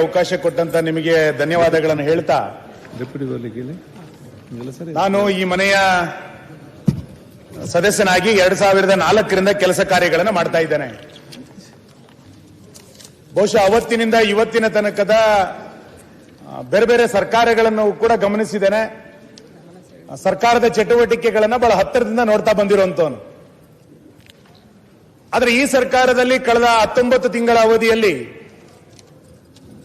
ಅವಕಾಶ ಕೊಟ್ಟಂತ ನಿಮಗೆ ಧನ್ಯವಾದಗಳನ್ನು ಹೇಳ್ತಾ ನಾನು ಈ ಮನೆಯ ಸದಸ್ಯನಾಗಿ 2004ರಿಂದ ಕೆಲಸ ಕಾರ್ಯಗಳನ್ನು ಮಾಡ್ತಾ ಇದ್ದೇನೆ. ಬಹುಶಃ ಅವತ್ತಿನಿಂದ ಇವತ್ತಿನ ತನಕದ ಬೇರೆ ಬೇರೆ ಸರ್ಕಾರಗಳನ್ನು ಕೂಡ ಗಮನಿಸಿದ್ದೇನೆ. ಸರ್ಕಾರದ ಚಟುವಟಿಕೆಗಳನ್ನು ಬಹಳ ಹತ್ತಿರದಿಂದ ನೋಡ್ತಾ ಬಂದಿರುವಂತವನು. ಆದರೆ ಈ ಸರ್ಕಾರದಲ್ಲಿ ಕಳೆದ 19 ತಿಂಗಳ ಅವಧಿಯಲ್ಲಿ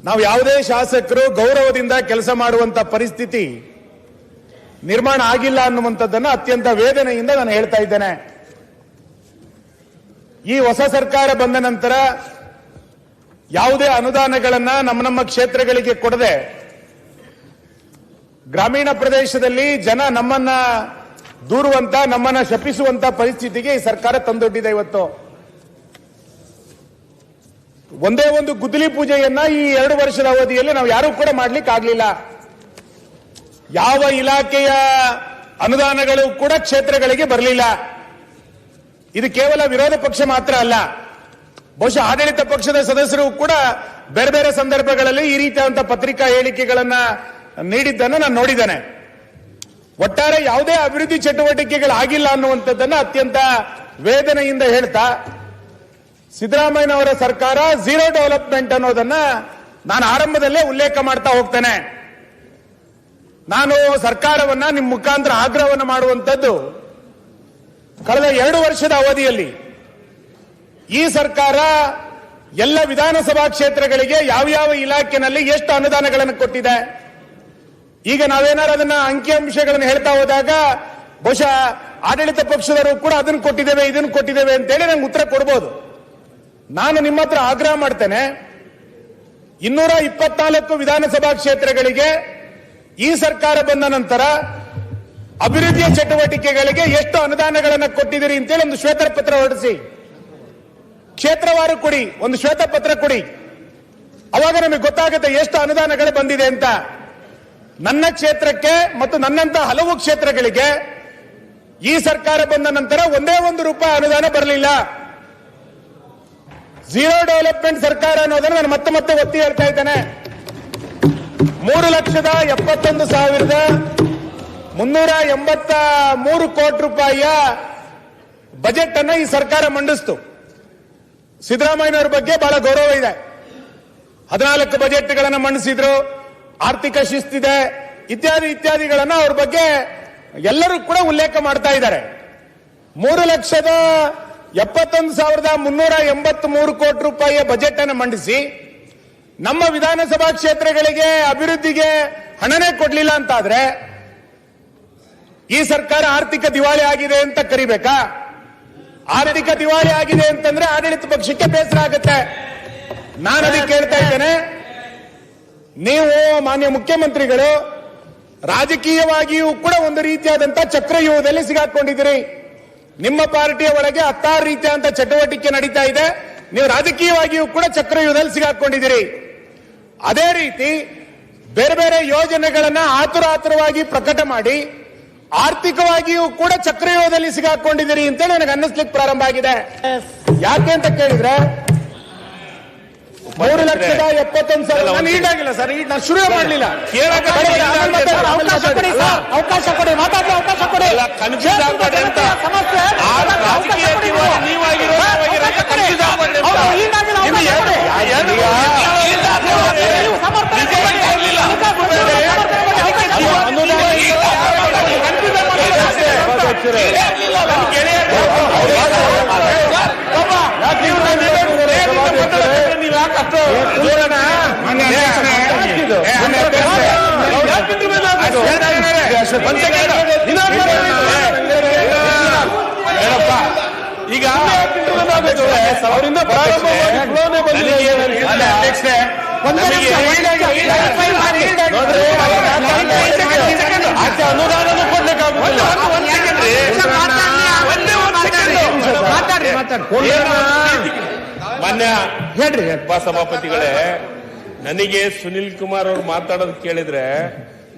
ನಾವು ಯಾವುದೇ ಶಾಸಕರು ಗೌರವದಿಂದ ಕೆಲಸ ಮಾಡುವಂತ ಪರಿಸ್ಥಿತಿ ನಿರ್ಮಾಣ ಆಗಿಲ್ಲ ಅನ್ನುವಂಥದ್ದನ್ನು ಅತ್ಯಂತ ವೇದನೆಯಿಂದ ನಾನು ಹೇಳ್ತಾ ಇದ್ದೇನೆ. ಈ ಹೊಸ ಸರ್ಕಾರ ಬಂದ ನಂತರ ಯಾವುದೇ ಅನುದಾನಗಳನ್ನ ನಮ್ಮ ಕ್ಷೇತ್ರಗಳಿಗೆ ಕೊಡದೆ ಗ್ರಾಮೀಣ ಪ್ರದೇಶದಲ್ಲಿ ಜನ ನಮ್ಮನ್ನ ದೂರುವಂತ, ನಮ್ಮನ್ನ ಶಪಿಸುವಂತ ಪರಿಸ್ಥಿತಿಗೆ ಈ ಸರ್ಕಾರ ತಂದೊಡ್ಡಿದೆ. ಇವತ್ತು ಒಂದೇ ಒಂದು ಗುದ್ದಲಿ ಪೂಜೆಯನ್ನ ಈ 2 ವರ್ಷದ ಅವಧಿಯಲ್ಲಿ ನಾವು ಯಾರೂ ಕೂಡ ಮಾಡ್ಲಿಕ್ಕೆ ಆಗ್ಲಿಲ್ಲ. ಯಾವ ಇಲಾಖೆಯ ಅನುದಾನಗಳು ಕೂಡ ಕ್ಷೇತ್ರಗಳಿಗೆ ಬರಲಿಲ್ಲ. ಇದು ಕೇವಲ ವಿರೋಧ ಪಕ್ಷ ಮಾತ್ರ ಅಲ್ಲ, ಬಹುಶಃ ಆಡಳಿತ ಪಕ್ಷದ ಸದಸ್ಯರು ಕೂಡ ಬೇರೆ ಬೇರೆ ಸಂದರ್ಭಗಳಲ್ಲಿ ಈ ರೀತಿಯಾದಂತಹ ಪತ್ರಿಕಾ ಹೇಳಿಕೆಗಳನ್ನ ನೀಡಿದ್ದನ್ನು ನಾನು ನೋಡಿದ್ದೇನೆ. ಒಟ್ಟಾರೆ ಯಾವುದೇ ಅಭಿವೃದ್ಧಿ ಚಟುವಟಿಕೆಗಳಾಗಿಲ್ಲ ಅನ್ನುವಂಥದ್ದನ್ನು ಅತ್ಯಂತ ವೇದನೆಯಿಂದ ಹೇಳ್ತಾ, ಸಿದ್ದರಾಮಯ್ಯನವರ ಸರ್ಕಾರ ಝೀರೋ ಡೆವಲಪ್ಮೆಂಟ್ ಅನ್ನೋದನ್ನ ನಾನು ಆರಂಭದಲ್ಲೇ ಉಲ್ಲೇಖ ಮಾಡ್ತಾ ಹೋಗ್ತೇನೆ. ನಾನು ಸರ್ಕಾರವನ್ನ ನಿಮ್ಮ ಮುಖಾಂತರ ಆಗ್ರಹವನ್ನು ಮಾಡುವಂತದ್ದು, ಕಳೆದ 2 ವರ್ಷದ ಅವಧಿಯಲ್ಲಿ ಈ ಸರ್ಕಾರ ಎಲ್ಲ ವಿಧಾನಸಭಾ ಕ್ಷೇತ್ರಗಳಿಗೆ ಯಾವ್ಯಾವ ಇಲಾಖೆನಲ್ಲಿ ಎಷ್ಟು ಅನುದಾನಗಳನ್ನು ಕೊಟ್ಟಿದೆ. ಈಗ ನಾವೇನಾರು ಅದನ್ನ ಅಂಕಿಅಂಶಗಳನ್ನು ಹೇಳ್ತಾ ಹೋದಾಗ ಬಹುಶಃ ಆಡಳಿತ ಪಕ್ಷದವರು ಕೂಡ ಅದನ್ನು ಕೊಟ್ಟಿದ್ದೇವೆ ಇದನ್ನು ಕೊಟ್ಟಿದ್ದೇವೆ ಅಂತೇಳಿ ನಂಗೆ ಉತ್ತರ ಕೊಡಬಹುದು. ನಾನು ನಿಮ್ಮ ಹತ್ರ ಆಗ್ರಹ ಮಾಡ್ತೇನೆ, 224 ವಿಧಾನಸಭಾ ಕ್ಷೇತ್ರಗಳಿಗೆ ಈ ಸರ್ಕಾರ ಬಂದ ನಂತರ ಅಭಿವೃದ್ಧಿಯ ಚಟುವಟಿಕೆಗಳಿಗೆ ಎಷ್ಟು ಅನುದಾನಗಳನ್ನು ಕೊಟ್ಟಿದ್ದೀರಿ ಅಂತೇಳಿ ಒಂದು ಶ್ವೇತಪತ್ರ ಹೊರಡಿಸಿ, ಕ್ಷೇತ್ರವಾರು ಕೊಡಿ, ಒಂದು ಶ್ವೇತಪತ್ರ ಕೊಡಿ. ಅವಾಗ ನಮಗೆ ಗೊತ್ತಾಗುತ್ತೆ ಎಷ್ಟು ಅನುದಾನಗಳು ಬಂದಿದೆ ಅಂತ. ನನ್ನ ಕ್ಷೇತ್ರಕ್ಕೆ ಮತ್ತು ನನ್ನಂತ ಹಲವು ಕ್ಷೇತ್ರಗಳಿಗೆ ಈ ಸರ್ಕಾರ ಬಂದ ನಂತರ ಒಂದೇ ₹1 ಅನುದಾನ ಬರಲಿಲ್ಲ. ಝೀರೋ ಡೆವಲಪ್ಮೆಂಟ್ ಸರ್ಕಾರ ಅನ್ನೋದನ್ನು ನಾನು ಮತ್ತೆ ಒತ್ತಿ ಹೇಳ್ತಾ ಇದ್ದೇನೆ. 3,71,383 ಕೋಟಿ ರೂಪಾಯಿಯ ಬಜೆಟ್ ಅನ್ನು ಈ ಸರ್ಕಾರ ಮಂಡಿಸಿತು. ಸಿದ್ದರಾಮಯ್ಯನವರ ಬಗ್ಗೆ ಬಹಳ ಗೌರವ ಇದೆ. 14 ಬಜೆಟ್ಗಳನ್ನು ಮಂಡಿಸಿದ್ರು, ಆರ್ಥಿಕ ಶಿಸ್ತಿದೆ ಇತ್ಯಾದಿಗಳನ್ನ ಅವ್ರ ಬಗ್ಗೆ ಎಲ್ಲರೂ ಕೂಡ ಉಲ್ಲೇಖ ಮಾಡ್ತಾ ಇದ್ದಾರೆ. 3,71,383 ಕೋಟಿ ರೂಪಾಯಿಯ ಬಜೆಟ್ ಅನ್ನು ಮಂಡಿಸಿ ನಮ್ಮ ವಿಧಾನಸಭಾ ಕ್ಷೇತ್ರಗಳಿಗೆ ಅಭಿವೃದ್ಧಿಗೆ ಹಣನೇ ಕೊಡ್ಲಿಲ್ಲ ಅಂತಾದ್ರೆ ಈ ಸರ್ಕಾರ ಆರ್ಥಿಕ ದಿವಾಳಿ ಆಗಿದೆ ಅಂತ ಕರಿಬೇಕಾ? ಆರ್ಥಿಕ ದಿವಾಳಿ ಆಗಿದೆ ಅಂತಂದ್ರೆ ಆಡಳಿತ ಪಕ್ಷಕ್ಕೆ ಬೇಸರ ಆಗುತ್ತೆ. ನಾನು ಅದಕ್ಕೆ ಹೇಳ್ತಾ ಇದ್ದೇನೆ, ನೀವು ಮಾನ್ಯ ಮುಖ್ಯಮಂತ್ರಿಗಳು ರಾಜಕೀಯವಾಗಿಯೂ ಕೂಡ ಒಂದು ರೀತಿಯಾದಂತಹ ಚಕ್ರವ್ಯೂಹದಲ್ಲಿ ಸಿಗಾಕೊಂಡಿದ್ದೀರಿ. ನಿಮ್ಮ ಪಾರ್ಟಿಯ ಒಳಗೆ 16 ರೀತಿಯಾದಂತ ಚಟುವಟಿಕೆ ನಡೀತಾ ಇದೆ. ನೀವು ರಾಜಕೀಯವಾಗಿಯೂ ಕೂಡ ಚಕ್ರವ್ಯೂಹದಲ್ಲಿ ಸಿಗಾಕೊಂಡಿದ್ದೀರಿ. ಅದೇ ರೀತಿ ಬೇರೆ ಬೇರೆ ಯೋಜನೆಗಳನ್ನ ಆತುರವಾಗಿ ಪ್ರಕಟ ಮಾಡಿ ಆರ್ಥಿಕವಾಗಿಯೂ ಕೂಡ ಚಕ್ರವ್ಯೂಹದಲ್ಲಿ ಸಿಗಾಕೊಂಡಿದ್ದೀರಿ ಅಂತೇಳಿ ನನಗೆ ಅನ್ನಿಸ್ಲಿಕ್ಕೆ ಪ್ರಾರಂಭ ಆಗಿದೆ. ಯಾಕೆ ಅಂತ ಕೇಳಿದ್ರೆ 3,71,000 ಈಡಾಗಿಲ್ಲ ಸರ್, ಈಗ ನಾನು ಶುರು ಮಾಡಲಿಲ್ಲ. ಅವಕಾಶ ಕೊಡಿ, ಮಾತಾಡಲು ಅವಕಾಶ ಕೊಡಿ. ಈಗ ಅವರಿಂದ ಅನುದಾನ ಕೊಡ್ಲಿಕ್ಕಾಗುತ್ತಿಲ್ಲ. ಮಾನ್ಯ ಹೇಳ್ರಿ ಸಭಾಪತಿಗಳೇ, ನನಗೆ ಸುನಿಲ್ ಕುಮಾರ್ ಅವರು ಮಾತಾಡೋದು ಕೇಳಿದ್ರೆ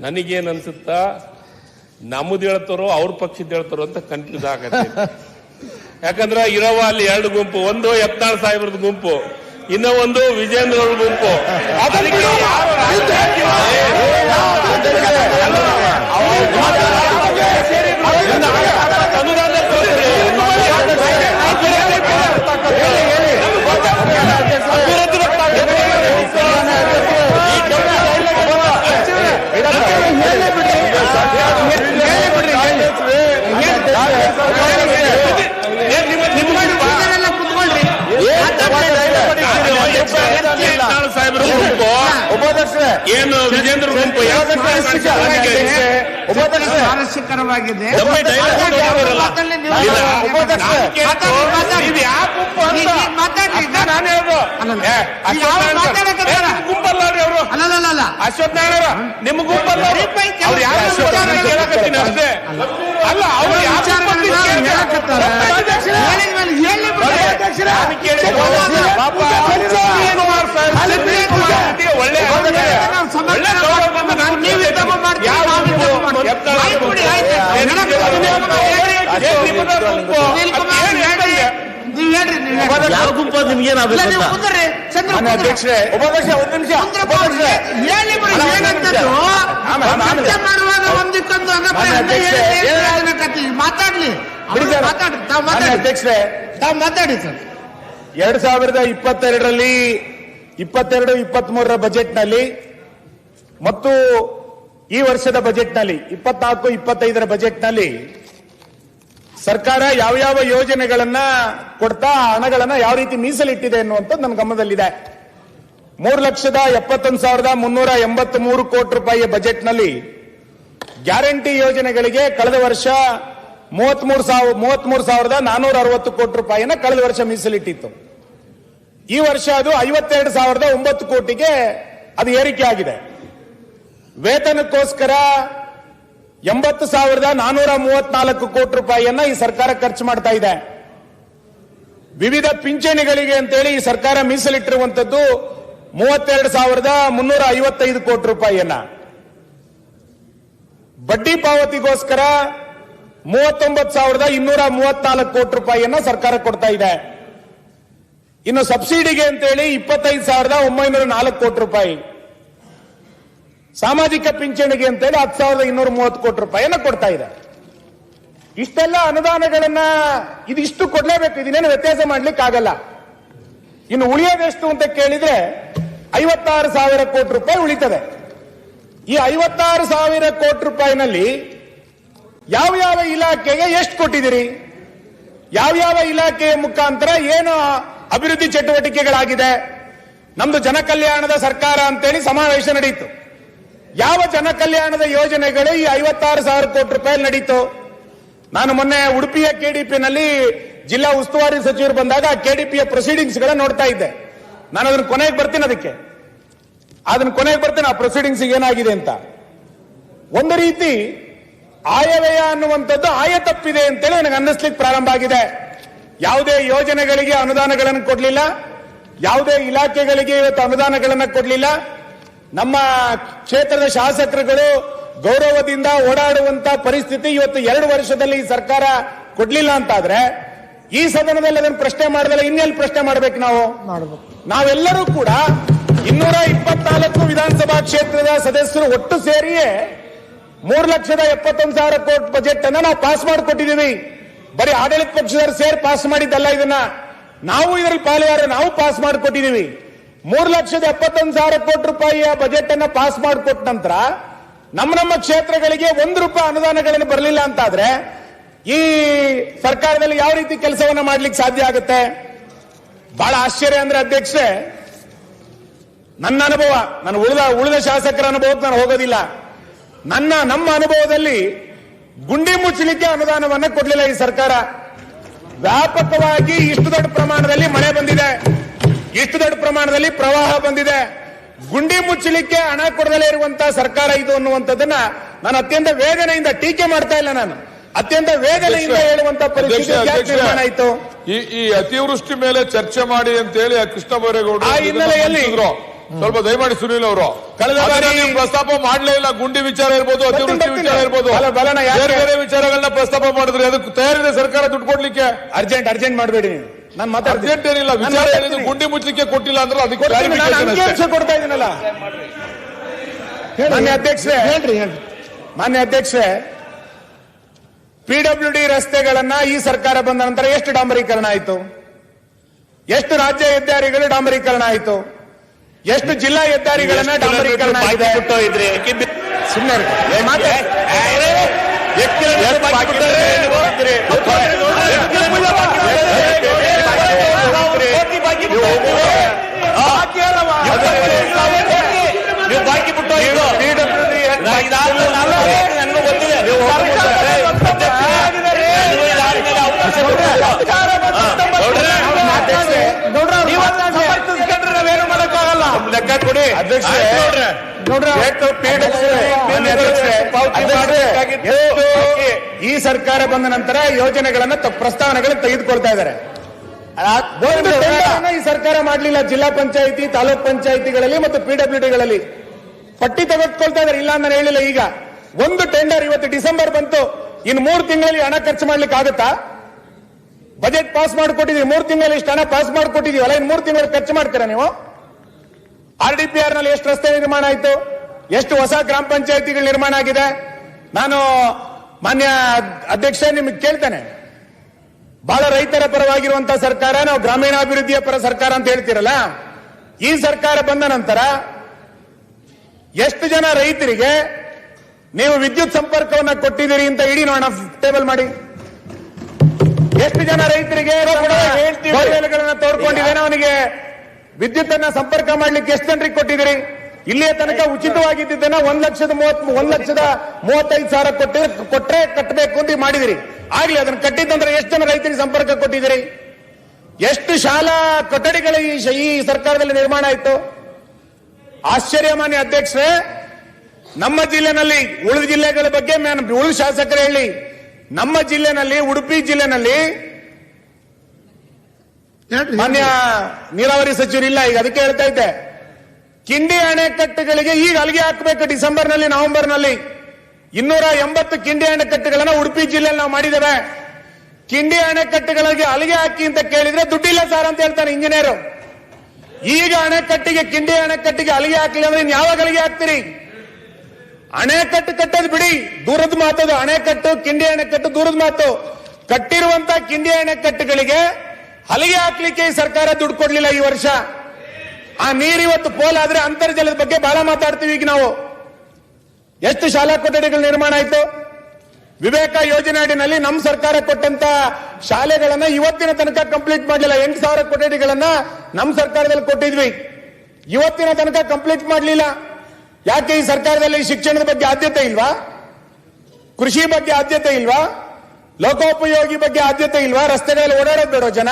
ನನಗೇನ್ ಅನ್ಸುತ್ತಾ, ನಮ್ಮದು ಹೇಳ್ತಾರೋ ಅವ್ರ ಪಕ್ಷದ ಹೇಳ್ತಾರೋ ಅಂತ ಕನ್ಫ್ಯೂಸ್ ಆಗತ್ತೆ. ಯಾಕಂದ್ರೆ ಇರವ ಅಲ್ಲಿ 2 ಗುಂಪು, ಒಂದು 14 ಸಾಹೇಬ್ರದ ಗುಂಪು, ಇನ್ನೂ ಒಂದು ವಿಜೇಂದ್ರ ಅವ್ರ ಗುಂಪು. ಏನು ವಿಜೇಂದ್ರ ಗುಂಪು ಸ್ವಾರಸ್ಯಕರವಾಗಿದೆ. ಗುಂಪಲ್ಲ ಅವರು ಅಶ್ವಥ್ ನಾರಾಯಣ ನಿಮ್ಮ ಗುಂಪಲ್ಲ ಕೇಳಕತ್ತೀನಿ ಅಷ್ಟೇ. ಅಲ್ಲ ಅವರು ಯಾವ ಗುಂಪು ನಿಮ್ಗೇನಾಗಬೇಕು? ಅಧ್ಯಕ್ಷರೇ ಒಂದು ನಿಮಿಷ ಮಾತಾಡ್ಲಿ ಅಧ್ಯಕ್ಷರೇ ತಾವು ಮಾತಾಡಿ ಸರ್. 2022ರಲ್ಲಿ 22-23 ಬಜೆಟ್ನಲ್ಲಿ ಮತ್ತು ಈ ವರ್ಷದ ಬಜೆಟ್ನಲ್ಲಿ 24-25 ಬಜೆಟ್ನಲ್ಲಿ ಸರ್ಕಾರ ಯಾವ ಯೋಜನೆಗಳನ್ನ ಕೊಡ್ತಾ ಹಣಗಳನ್ನ ಯಾವ ರೀತಿ ಮೀಸಲಿಟ್ಟಿದೆ ಎನ್ನುವಂಥದ್ದು ನನ್ನ ಗಮನದಲ್ಲಿದೆ. 3,71,383 ಕೋಟಿ ರೂಪಾಯಿಯ ಬಜೆಟ್ನಲ್ಲಿ ಗ್ಯಾರಂಟಿ ಯೋಜನೆಗಳಿಗೆ ಕಳೆದ ವರ್ಷ 33,460 ಕೋಟಿ ರೂಪಾಯಿನ ಕಳೆದ ವರ್ಷ ಮೀಸಲಿಟ್ಟಿತ್ತು. ಈ ವರ್ಷ ಅದು 52,009 ಕೋಟಿಗೆ ಅದು ಏರಿಕೆ ಆಗಿದೆ. ವೇತನಕ್ಕೋಸ್ಕರ 80,434 ಕೋಟಿ ರೂಪಾಯಿಯನ್ನ ಈ ಸರ್ಕಾರ ಖರ್ಚು ಮಾಡ್ತಾ ಇದೆ. ವಿವಿಧ ಪಿಂಚಣಿಗಳಿಗೆ ಅಂತೇಳಿ ಈ ಸರ್ಕಾರ ಮೀಸಲಿಟ್ಟಿರುವಂತದ್ದು 32,355 ಕೋಟಿ ರೂಪಾಯಿಯನ್ನ, ಬಡ್ಡಿ ಪಾವತಿಗೋಸ್ಕರ 39,234 ಕೋಟಿ ರೂಪಾಯಿಯನ್ನ ಸರ್ಕಾರ ಕೊಡ್ತಾ ಇದೆ. ಇನ್ನು ಸಬ್ಸಿಡಿಗೆ ಅಂತೇಳಿ 25,904 ಕೋಟಿ ರೂಪಾಯಿ, ಸಾಮಾಜಿಕ ಪಿಂಚಣಿಗೆ ಅಂತೇಳಿ 10,230 ಕೋಟಿ ರೂಪಾಯಿಯನ್ನ ಕೊಡ್ತಾ ಇದೆ. ಇಷ್ಟೆಲ್ಲ ಅನುದಾನಗಳನ್ನ ಇದಿಷ್ಟು ಕೊಡ್ಲೇಬೇಕು, ಇದನ್ನೇನು ವ್ಯತ್ಯಾಸ ಮಾಡ್ಲಿಕ್ಕೆ ಆಗಲ್ಲ. ಇನ್ನು ಉಳಿಯೋದೆಷ್ಟು ಅಂತ ಕೇಳಿದ್ರೆ 56,000 ಕೋಟಿ ರೂಪಾಯಿ ಉಳಿತದೆ. ಈ 56,000 ಕೋಟಿ ರೂಪಾಯಿನಲ್ಲಿ ಯಾವ ಇಲಾಖೆಗೆ ಎಷ್ಟು ಕೊಟ್ಟಿದ್ದೀರಿ, ಯಾವ ಇಲಾಖೆಯ ಮುಖಾಂತರ ಏನು ಅಭಿವೃದ್ಧಿ ಚಟುವಟಿಕೆಗಳಾಗಿದೆ? ನಮ್ದು ಜನಕಲ್ಯಾಣದ ಸರ್ಕಾರ ಅಂತೇಳಿ ಸಮಾವೇಶ ನಡೆಯಿತು. ಯಾವ ಜನಕಲ್ಯಾಣದ ಯೋಜನೆಗಳು ಈ 56,000 ಕೋಟಿ ರೂಪಾಯಿ ನಡೀತು? ನಾನು ಮೊನ್ನೆ ಉಡುಪಿಯ ಕೆಡಿಪಿನಲ್ಲಿ ಜಿಲ್ಲಾ ಉಸ್ತುವಾರಿ ಸಚಿವರು ಬಂದಾಗ ಕೆಡಿಪಿಯ ಪ್ರೊಸೀಡಿಂಗ್ಸ್ ಗಳ ನೋಡ್ತಾ ಇದ್ದೆ. ನಾನು ಅದನ್ನ ಕೊನೆಗೆ ಬರ್ತೀನಿ ಆ ಪ್ರೊಸೀಡಿಂಗ್ಸ್ ಏನಾಗಿದೆ ಅಂತ. ಒಂದು ರೀತಿ ಆಯವ್ಯಯ ಅನ್ನುವಂಥದ್ದು ಆಯ ತಪ್ಪಿದೆ ಅಂತೇಳಿ ನನಗೆ ಅನ್ನಿಸ್ಲಿಕ್ಕೆ ಪ್ರಾರಂಭ ಆಗಿದೆ. ಯಾವುದೇ ಯೋಜನೆಗಳಿಗೆ ಅನುದಾನಗಳನ್ನು ಕೊಡಲಿಲ್ಲ, ಯಾವುದೇ ಇಲಾಖೆಗಳಿಗೆ ಇವತ್ತು ಅನುದಾನಗಳನ್ನು ಕೊಡಲಿಲ್ಲ. ನಮ್ಮ ಕ್ಷೇತ್ರದ ಶಾಸಕರುಗಳು ಗೌರವದಿಂದ ಓಡಾಡುವಂತ ಪರಿಸ್ಥಿತಿ ಇವತ್ತು 2 ವರ್ಷದಲ್ಲಿ ಈ ಸರ್ಕಾರ ಕೊಡ್ಲಿಲ್ಲ ಅಂತಾದ್ರೆ ಈ ಸದನದಲ್ಲಿ ಅದನ್ನು ಪ್ರಶ್ನೆ ಮಾಡಿದ್ರೆ ಇನ್ನೆಲ್ಲಿ ಪ್ರಶ್ನೆ ಮಾಡ್ಬೇಕು? ನಾವೆಲ್ಲರೂ ಕೂಡ 224 ವಿಧಾನಸಭಾ ಕ್ಷೇತ್ರದ ಸದಸ್ಯರು ಒಟ್ಟು ಸೇರಿಯೇ 3,71,000 ಕೋಟಿ ಬಜೆಟ್ ಅನ್ನ ನಾವು ಪಾಸ್ ಮಾಡಿಕೊಟ್ಟಿದ್ದೀವಿ. ಬರೀ ಆಡಳಿತ ಪಕ್ಷದವರು ಸೇರಿ ಪಾಸ್ ಮಾಡಿದ್ದಲ್ಲ, ಇದನ್ನ ನಾವು ಇದರಲ್ಲಿ ಪಾಲುದಾರ, ನಾವು ಪಾಸ್ ಮಾಡಿಕೊಟ್ಟಿದ್ದೀವಿ. 3,71,000 ಕೋಟಿ ರೂಪಾಯಿಯ ಬಜೆಟ್ ಅನ್ನ ಪಾಸ್ ಮಾಡಿಕೊಟ್ಟ ನಂತರ ನಮ್ಮ ಕ್ಷೇತ್ರಗಳಿಗೆ ₹1 ಅನುದಾನಗಳನ್ನು ಬರಲಿಲ್ಲ ಅಂತಾದ್ರೆ ಈ ಸರ್ಕಾರದಲ್ಲಿ ಯಾವ ರೀತಿ ಕೆಲಸವನ್ನ ಮಾಡ್ಲಿಕ್ಕೆ ಸಾಧ್ಯ ಆಗುತ್ತೆ? ಬಹಳ ಆಶ್ಚರ್ಯ ಅಂದ್ರೆ ಅಧ್ಯಕ್ಷರೇ, ನನ್ನ ಅನುಭವ, ನಾನು ಉಳಿದ ಶಾಸಕರ ಅನುಭವಕ್ಕೆ ನಾನು ಹೋಗೋದಿಲ್ಲ. ನಮ್ಮ ಅನುಭವದಲ್ಲಿ ಗುಂಡಿ ಮುಚ್ಚಲಿಕ್ಕೆ ಅನುದಾನವನ್ನ ಕೊಡಲಿಲ್ಲ ಈ ಸರ್ಕಾರ. ವ್ಯಾಪಕವಾಗಿ ಇಷ್ಟು ದೊಡ್ಡ ಪ್ರಮಾಣದಲ್ಲಿ ಮಳೆ ಬಂದಿದೆ, ಇಷ್ಟು ದೊಡ್ಡ ಪ್ರಮಾಣದಲ್ಲಿ ಪ್ರವಾಹ ಬಂದಿದೆ. ಗುಂಡಿ ಮುಚ್ಚಲಿಕ್ಕೆ ಹಣ ಕೊಡದಲೇ ಇರುವಂತಹ ಸರ್ಕಾರ ಇದು ಅನ್ನುವಂಥದ್ದನ್ನ ನಾನು ಅತ್ಯಂತ ವೇದನೆಯಿಂದ ಟೀಕೆ ಮಾಡ್ತಾ ಇಲ್ಲ, ನಾನು ಅತ್ಯಂತ ವೇದನೆಯಿಂದ ಹೇಳುವಂತ ಪರಿಸ್ಥಿತಿ ನಿರ್ಮಾಣ ಆಯಿತು. ಈ ಅತಿವೃಷ್ಟಿ ಮೇಲೆ ಚರ್ಚೆ ಮಾಡಿ ಅಂತ ಹೇಳಿ ಕೃಷ್ಣ ಬೈರೇಗೌಡ ಆ ಹಿನ್ನೆಲೆಯಲ್ಲಿ ಸ್ವಲ್ಪ ದಯಮಾಡಿ ಸುನೀಲ್ ಅವರು ಕಳೆದ ಬಾರಿ ಪ್ರಸ್ತಾಪ ಮಾಡಲೇ ಇಲ್ಲ. ಗುಂಡಿ ವಿಚಾರ ಇರ್ಬೋದು, ಅತಿವೃಷ್ಟಿ ವಿಚಾರ ಇರ್ಬೋದು, ಬೇರೆ ಬೇರೆ ವಿಚಾರಗಳನ್ನ ಪ್ರಸ್ತಾಪ ಮಾಡಿದ್ರೆ ಅದಕ್ಕೆ ತಯಾರಿದೆ ಸರ್ಕಾರ ದುಡ್ಡು ಕೊಡ್ಲಿಕ್ಕೆ. ಅರ್ಜೆಂಟ್ ಮಾಡಬೇಡಿ, ನಾನು ಅರ್ಜೆಂಟ್ ಏನಿಲ್ಲ. ವಿಚಾರ ಏನಿದೆ, ಗುಂಡಿ ಮುಚ್ಚಲಿಕ್ಕೆ ಕೊಟ್ಟಿಲ್ಲ ಅಂದ್ರೆ ಅದಕ್ಕೆ ಕೊಡ್ತಾ ಇದ್ದೀನಲ್ಲ. ಮಾನ್ಯ ಅಧ್ಯಕ್ಷರೇ, PWD ರಸ್ತೆಗಳನ್ನ ಈ ಸರ್ಕಾರ ಬಂದ ನಂತರ ಎಷ್ಟು ಡಾಂಬರೀಕರಣ ಆಯಿತು? ಎಷ್ಟು ರಾಜ್ಯ ಹೆದ್ದಾರಿಗಳು ಡಾಂಬರೀಕರಣ ಆಯಿತು? ಎಷ್ಟು ಜಿಲ್ಲಾ ಹೆದ್ದಾರಿಗಳನ್ನ ಡಾಂಬರೀಕರಣ ಆಗಿದೆ? ಸುಮ್ಮನೆ ನೀವು ಬಾಕಿ ಲೆಕ್ಕ ಕೊಡಿ ಅಧ್ಯಕ್ಷರೇ, ನೋಡ್ರಿ ಈ ಸರ್ಕಾರ ಬಂದ ನಂತರ ಯೋಜನೆಗಳನ್ನ ಪ್ರಸ್ತಾವನೆಗಳನ್ನು ತೆಗೆದುಕೊಳ್ತಾ ಇದ್ದಾರೆ. ಒಂದು ಟೆಂಡರ್ ಈ ಸರ್ಕಾರ ಮಾಡಲಿಲ್ಲ. ಜಿಲ್ಲಾ ಪಂಚಾಯಿತಿ, ತಾಲೂಕ್ ಪಂಚಾಯಿತಿಗಳಲ್ಲಿ ಮತ್ತು ಪಿಡಬ್ಲ್ಯೂಡಿಗಳಲ್ಲಿ ಪಟ್ಟಿ ತೆಗೆದುಕೊಳ್ತಾ ಇದ್ದಾರೆ. ಇಲ್ಲ ನಾನು ಹೇಳಿಲ್ಲ. ಈಗ ಒಂದು ಟೆಂಡರ್ ಇವತ್ತು ಡಿಸೆಂಬರ್ ಬಂತು, ಇನ್ನು 3 ತಿಂಗಳಲ್ಲಿ ಹಣ ಖರ್ಚು ಮಾಡ್ಲಿಕ್ಕೆ ಆಗುತ್ತಾ? ಬಜೆಟ್ ಪಾಸ್ ಮಾಡಿಕೊಟ್ಟಿದೀವಿ, 3 ತಿಂಗಳಲ್ಲಿ ಇಷ್ಟು ಹಣ ಪಾಸ್ ಮಾಡಿಕೊಟ್ಟಿದೀವಲ್ಲ, ಇನ್ನು 3 ತಿಂಗಳಲ್ಲಿ ಖರ್ಚು ಮಾಡ್ತೀರಾ ನೀವು? RDPR ನಲ್ಲಿ ಎಷ್ಟು ರಸ್ತೆ ನಿರ್ಮಾಣ ಆಯ್ತು? ಎಷ್ಟು ಹೊಸ ಗ್ರಾಮ ಪಂಚಾಯಿತಿಗಳು ನಿರ್ಮಾಣ ಆಗಿದೆ? ನಾನು ಮಾನ್ಯ ಅಧ್ಯಕ್ಷ ನಿಮಗೆ ಕೇಳ್ತೇನೆ, ಬಹಳ ರೈತರ ಪರವಾಗಿರುವಂತಹ ಸರ್ಕಾರ, ನಾವು ಗ್ರಾಮೀಣಾಭಿವೃದ್ಧಿಯ ಪರ ಸರ್ಕಾರ ಅಂತ ಹೇಳ್ತೀರಲ್ಲ, ಈ ಸರ್ಕಾರ ಬಂದ ನಂತರ ಎಷ್ಟು ಜನ ರೈತರಿಗೆ ನೀವು ವಿದ್ಯುತ್ ಸಂಪರ್ಕವನ್ನು ಕೊಟ್ಟಿದ್ದೀರಿ ಅಂತ ಇಡೀ ನೋಡೋಣ, ಟೇಬಲ್ ಮಾಡಿ. ಎಷ್ಟು ಜನ ರೈತರಿಗೆ ಬೋರ್ವೆಲ್ಗಳನ್ನ ತೋಡ್ಕೊಂಡಿದ್ದೇನೆ, ಅವನಿಗೆ ವಿದ್ಯುತ್ ಅನ್ನ ಸಂಪರ್ಕ ಮಾಡ್ಲಿಕ್ಕೆ ಎಷ್ಟು ಜನರಿಗೆ ಕೊಟ್ಟಿದ್ದೀರಿ? ಇಲ್ಲಿಯ ತನಕ ಉಚಿತವಾಗಿದ್ದನ್ನ 1,35,000 ಕೊಟ್ರೆ ಕಟ್ಟಬೇಕು ಅಂತ ಮಾಡಿದಿರಿ. ಆಗ್ಲಿ, ಅದನ್ನ ಕಟ್ಟಿದ್ದಂದ್ರೆ ಎಷ್ಟು ಜನ ರೈತರಿಗೆ ಸಂಪರ್ಕ ಕೊಟ್ಟಿದ್ದೀರಿ? ಎಷ್ಟು ಶಾಲಾ ಕೊಠಡಿಗಳ ಈ ಸರ್ಕಾರದಲ್ಲಿ ನಿರ್ಮಾಣ ಆಯ್ತು? ಆಶ್ಚರ್ಯ ಮಾನ್ಯ ಅಧ್ಯಕ್ಷರೇ, ನಮ್ಮ ಜಿಲ್ಲೆನಲ್ಲಿ, ಉಳಿದ ಜಿಲ್ಲೆಗಳ ಬಗ್ಗೆ ಉಳಿದ ಶಾಸಕರು ಹೇಳಿ, ನಮ್ಮ ಜಿಲ್ಲೆನಲ್ಲಿ, ಉಡುಪಿ ಜಿಲ್ಲೆನಲ್ಲಿ ಮಾನ್ಯ ನೀರಾವರಿ ಸಚಿವರು ಇಲ್ಲ, ಈಗ ಅದಕ್ಕೆ ಹೇಳ್ತಾ ಇದ್ದೆ, ಕಿಂಡಿ ಅಣೆಕಟ್ಟುಗಳಿಗೆ ಈಗ ಅಲ್ಲಿಗೆ ಹಾಕಬೇಕು. ಡಿಸೆಂಬರ್ ನಲ್ಲಿ, ನವೆಂಬರ್ ನಲ್ಲಿ 280 ಕಿಂಡಿ ಅಣೆಕಟ್ಟುಗಳನ್ನ ಉಡುಪಿ ಜಿಲ್ಲೆಯಲ್ಲಿ ನಾವು ಮಾಡಿದ್ದೇವೆ. ಕಿಂಡಿ ಅಣೆಕಟ್ಟುಗಳಿಗೆ ಅಲ್ಲಿಗೆ ಹಾಕಿ ಅಂತ ಕೇಳಿದ್ರೆ ದುಡ್ಡಿಲ್ಲ ಸರ್ ಅಂತ ಹೇಳ್ತಾನೆ ಇಂಜಿನಿಯರ್. ಈಗ ಅಣೆಕಟ್ಟಿಗೆ, ಕಿಂಡಿ ಅಣೆಕಟ್ಟಿಗೆ ಅಲ್ಲಿಗೆ ಹಾಕಲಿಲ್ಲ ಅಂದ್ರೆ ಇನ್ ಯಾವಾಗ ಅಲ್ಲಿಗೆ ಹಾಕ್ತೀರಿ? ಅಣೆಕಟ್ಟು ಕಟ್ಟೋದು ಬಿಡಿ, ದೂರದ ಮಾತದು. ಅಣೆಕಟ್ಟು, ಕಿಂಡಿ ಅಣೆಕಟ್ಟು ದೂರದ ಮಾತು. ಕಟ್ಟಿರುವಂತ ಕಿಂಡಿ ಅಣೆಕಟ್ಟುಗಳಿಗೆ ಹಲಿಗೆ ಹಾಕ್ಲಿಕ್ಕೆ ಈ ಸರ್ಕಾರ ದುಡ್ಡು ಕೊಡ್ಲಿಲ್ಲ ಈ ವರ್ಷ. ಆ ನೀರು ಇವತ್ತು ಪೋಲಾದ್ರೆ ಅಂತರ್ಜಲದ ಬಗ್ಗೆ ಬಹಳ ಮಾತಾಡ್ತೀವಿ. ಈಗ ನಾವು ಎಷ್ಟು ಶಾಲಾ ಕೊಠಡಿಗಳು ನಿರ್ಮಾಣ ಆಯ್ತು? ವಿವೇಕ ಯೋಜನೆ ಅಡಿನಲ್ಲಿ ನಮ್ಮ ಸರ್ಕಾರ ಕೊಟ್ಟಂತ ಶಾಲೆಗಳನ್ನ ಇವತ್ತಿನ ತನಕ ಕಂಪ್ಲೀಟ್ ಮಾಡಲಿಲ್ಲ. 8,000 ಕೊಠಡಿಗಳನ್ನ ನಮ್ಮ ಸರ್ಕಾರದಲ್ಲಿ ಕೊಟ್ಟಿದ್ವಿ, ಇವತ್ತಿನ ತನಕ ಕಂಪ್ಲೀಟ್ ಮಾಡಲಿಲ್ಲ. ಯಾಕೆ? ಈ ಸರ್ಕಾರದಲ್ಲಿ ಶಿಕ್ಷಣದ ಬಗ್ಗೆ ಆದ್ಯತೆ ಇಲ್ವಾ? ಕೃಷಿ ಬಗ್ಗೆ ಆದ್ಯತೆ ಇಲ್ವಾ? ಲೋಕೋಪಯೋಗಿ ಬಗ್ಗೆ ಆದ್ಯತೆ ಇಲ್ವಾ? ರಸ್ತೆಗಳಲ್ಲಿ ಓಡಾಡೋದು ಬೇಡ ಜನ?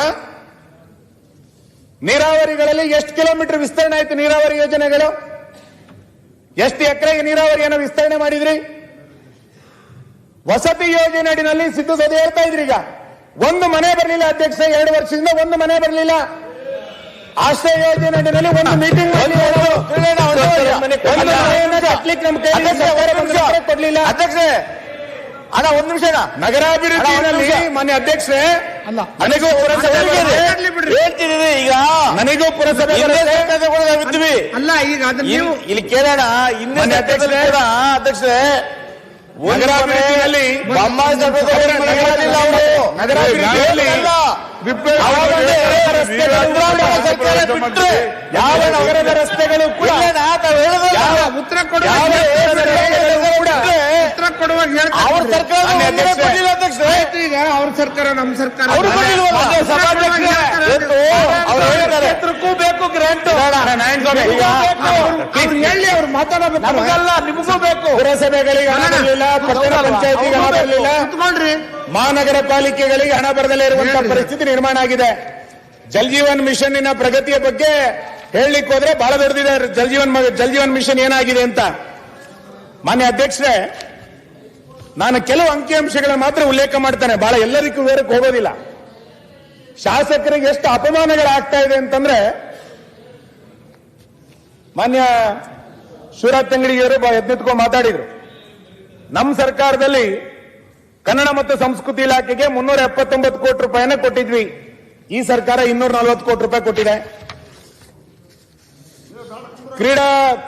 ನೀರಾವರಿಗಳಲ್ಲಿ ಎಷ್ಟು ಕಿಲೋಮೀಟರ್ ವಿಸ್ತರಣೆ ಆಯ್ತು? ನೀರಾವರಿ ಯೋಜನೆಗಳು ಎಷ್ಟು ಎಕರೆಗೆ ನೀರಾವರಿಯನ್ನು ವಿಸ್ತರಣೆ ಮಾಡಿದ್ರಿ? ವಸತಿ ಯೋಜನೆ ಅಡಿನಲ್ಲಿ ಸಿದ್ದು ಹೇಳ್ತಾ ಇದ್ರಿ, ಈಗ ಒಂದು ಮನೆ ಬರಲಿಲ್ಲ ಅಧ್ಯಕ್ಷ. 2 ವರ್ಷದಿಂದ ಒಂದು ಮನೆ ಬರಲಿಲ್ಲ. ಆಶ್ರಯ ಯೋಜನೆ ಅಡಿನಲ್ಲಿ ಒಂದು ಮೀಟಿಂಗ್ ಕೊಡ್ಲಿಲ್ಲ ಅಧ್ಯಕ್ಷ. ಅಣ್ಣ, 1 ನಿಮಿಷ. ನಗರಾಭಿವೃದ್ಧಿಯಲ್ಲಿ ಮಾನ್ಯ ಅಧ್ಯಕ್ಷರೇ, ನನಗೂ ಪುರಸಭೆ ಹೇಳ್ತೀನಿ ಈಗ, ನನಗೂ ಪುರಸಭೆ ಇದ್ವಿ ಅಲ್ಲ, ಈಗ ಅದನ್ನ ಇಲ್ಲಿ ಕೇಳೋಣ. ಇನ್ನೊಂದು ಅಧ್ಯಕ್ಷರೇ, ನಗರಾಭಿವೃದ್ಧಿಯಲ್ಲಿ ಯಾವ ನಗರದ ರಸ್ತೆಗಳು ಕೂಡ ಉತ್ತರ ಕೊಡುವಾಗ ಅವ್ರ ಸರ್ಕಾರ ಈಗ ಅವ್ರ ಸರ್ಕಾರ, ನಮ್ಮ ಸರ್ಕಾರ ಕ್ಷೇತ್ರಕ್ಕೂ ಬೇಕು ಗ್ರಾಂಟ್. ಹೇಳಿ, ಅವ್ರು ಮಾತಾಡಬೇಕು. ನಮಗಲ್ಲ, ನಿಮಗೂ ಬೇಕು. ಪುರಸಭೆಗಳಿಗೆ ಹಣ ಬರಲಿಲ್ಲ, ಪಟ್ಟಣ ಪಂಚಾಯತಿಗೆ ಹಣ ಬರಲಿಲ್ಲ, ಮಹಾನಗರ ಪಾಲಿಕೆಗಳಿಗೆ ಹಣ ಬರದಲ್ಲೇ ಇರುವಂತಹ ಪರಿಸ್ಥಿತಿ ನಿರ್ಮಾಣ ಆಗಿದೆ. ಜಲ್ ಜೀವನ್ ಮಿಷನ್ನಿನ ಪ್ರಗತಿಯ ಬಗ್ಗೆ ಹೇಳಲಿಕ್ಕೆ ಹೋದ್ರೆ ಬಹಳ ದೊಡ್ಡದಿದೆ. ಜಲ್ ಜೀವನ್ ಮಿಷನ್ ಏನಾಗಿದೆ ಅಂತ ಮಾನ್ಯ ಅಧ್ಯಕ್ಷರೇ, ನಾನು ಕೆಲವು ಅಂಕಿಅಂಶಗಳನ್ನು ಮಾತ್ರ ಉಲ್ಲೇಖ ಮಾಡ್ತೇನೆ, ಬಹಳ ಎಲ್ಲರಿಗೂ ವಿವರಕ್ಕೆ ಹೋಗೋದಿಲ್ಲ. ಶಾಸಕರಿಗೆ ಎಷ್ಟು ಅಪಮಾನಗಳಾಗ್ತಾ ಇದೆ ಅಂತಂದ್ರೆ, ಮಾನ್ಯ ಶಿವರಾಜ್ ತಂಗಡಿಯವರು ಎದ್ನೆತ್ಕೊಂಡು ಮಾತಾಡಿದ್ರು. ನಮ್ಮ ಸರ್ಕಾರದಲ್ಲಿ ಕನ್ನಡ ಮತ್ತು ಸಂಸ್ಕೃತಿ ಇಲಾಖೆಗೆ 379 ಕೋಟಿ ರೂಪಾಯಿನ ಕೊಟ್ಟಿದ್ವಿ. ಈ ಸರ್ಕಾರ 240 ಕೋಟಿ ರೂಪಾಯಿ ಕೊಟ್ಟಿದೆ.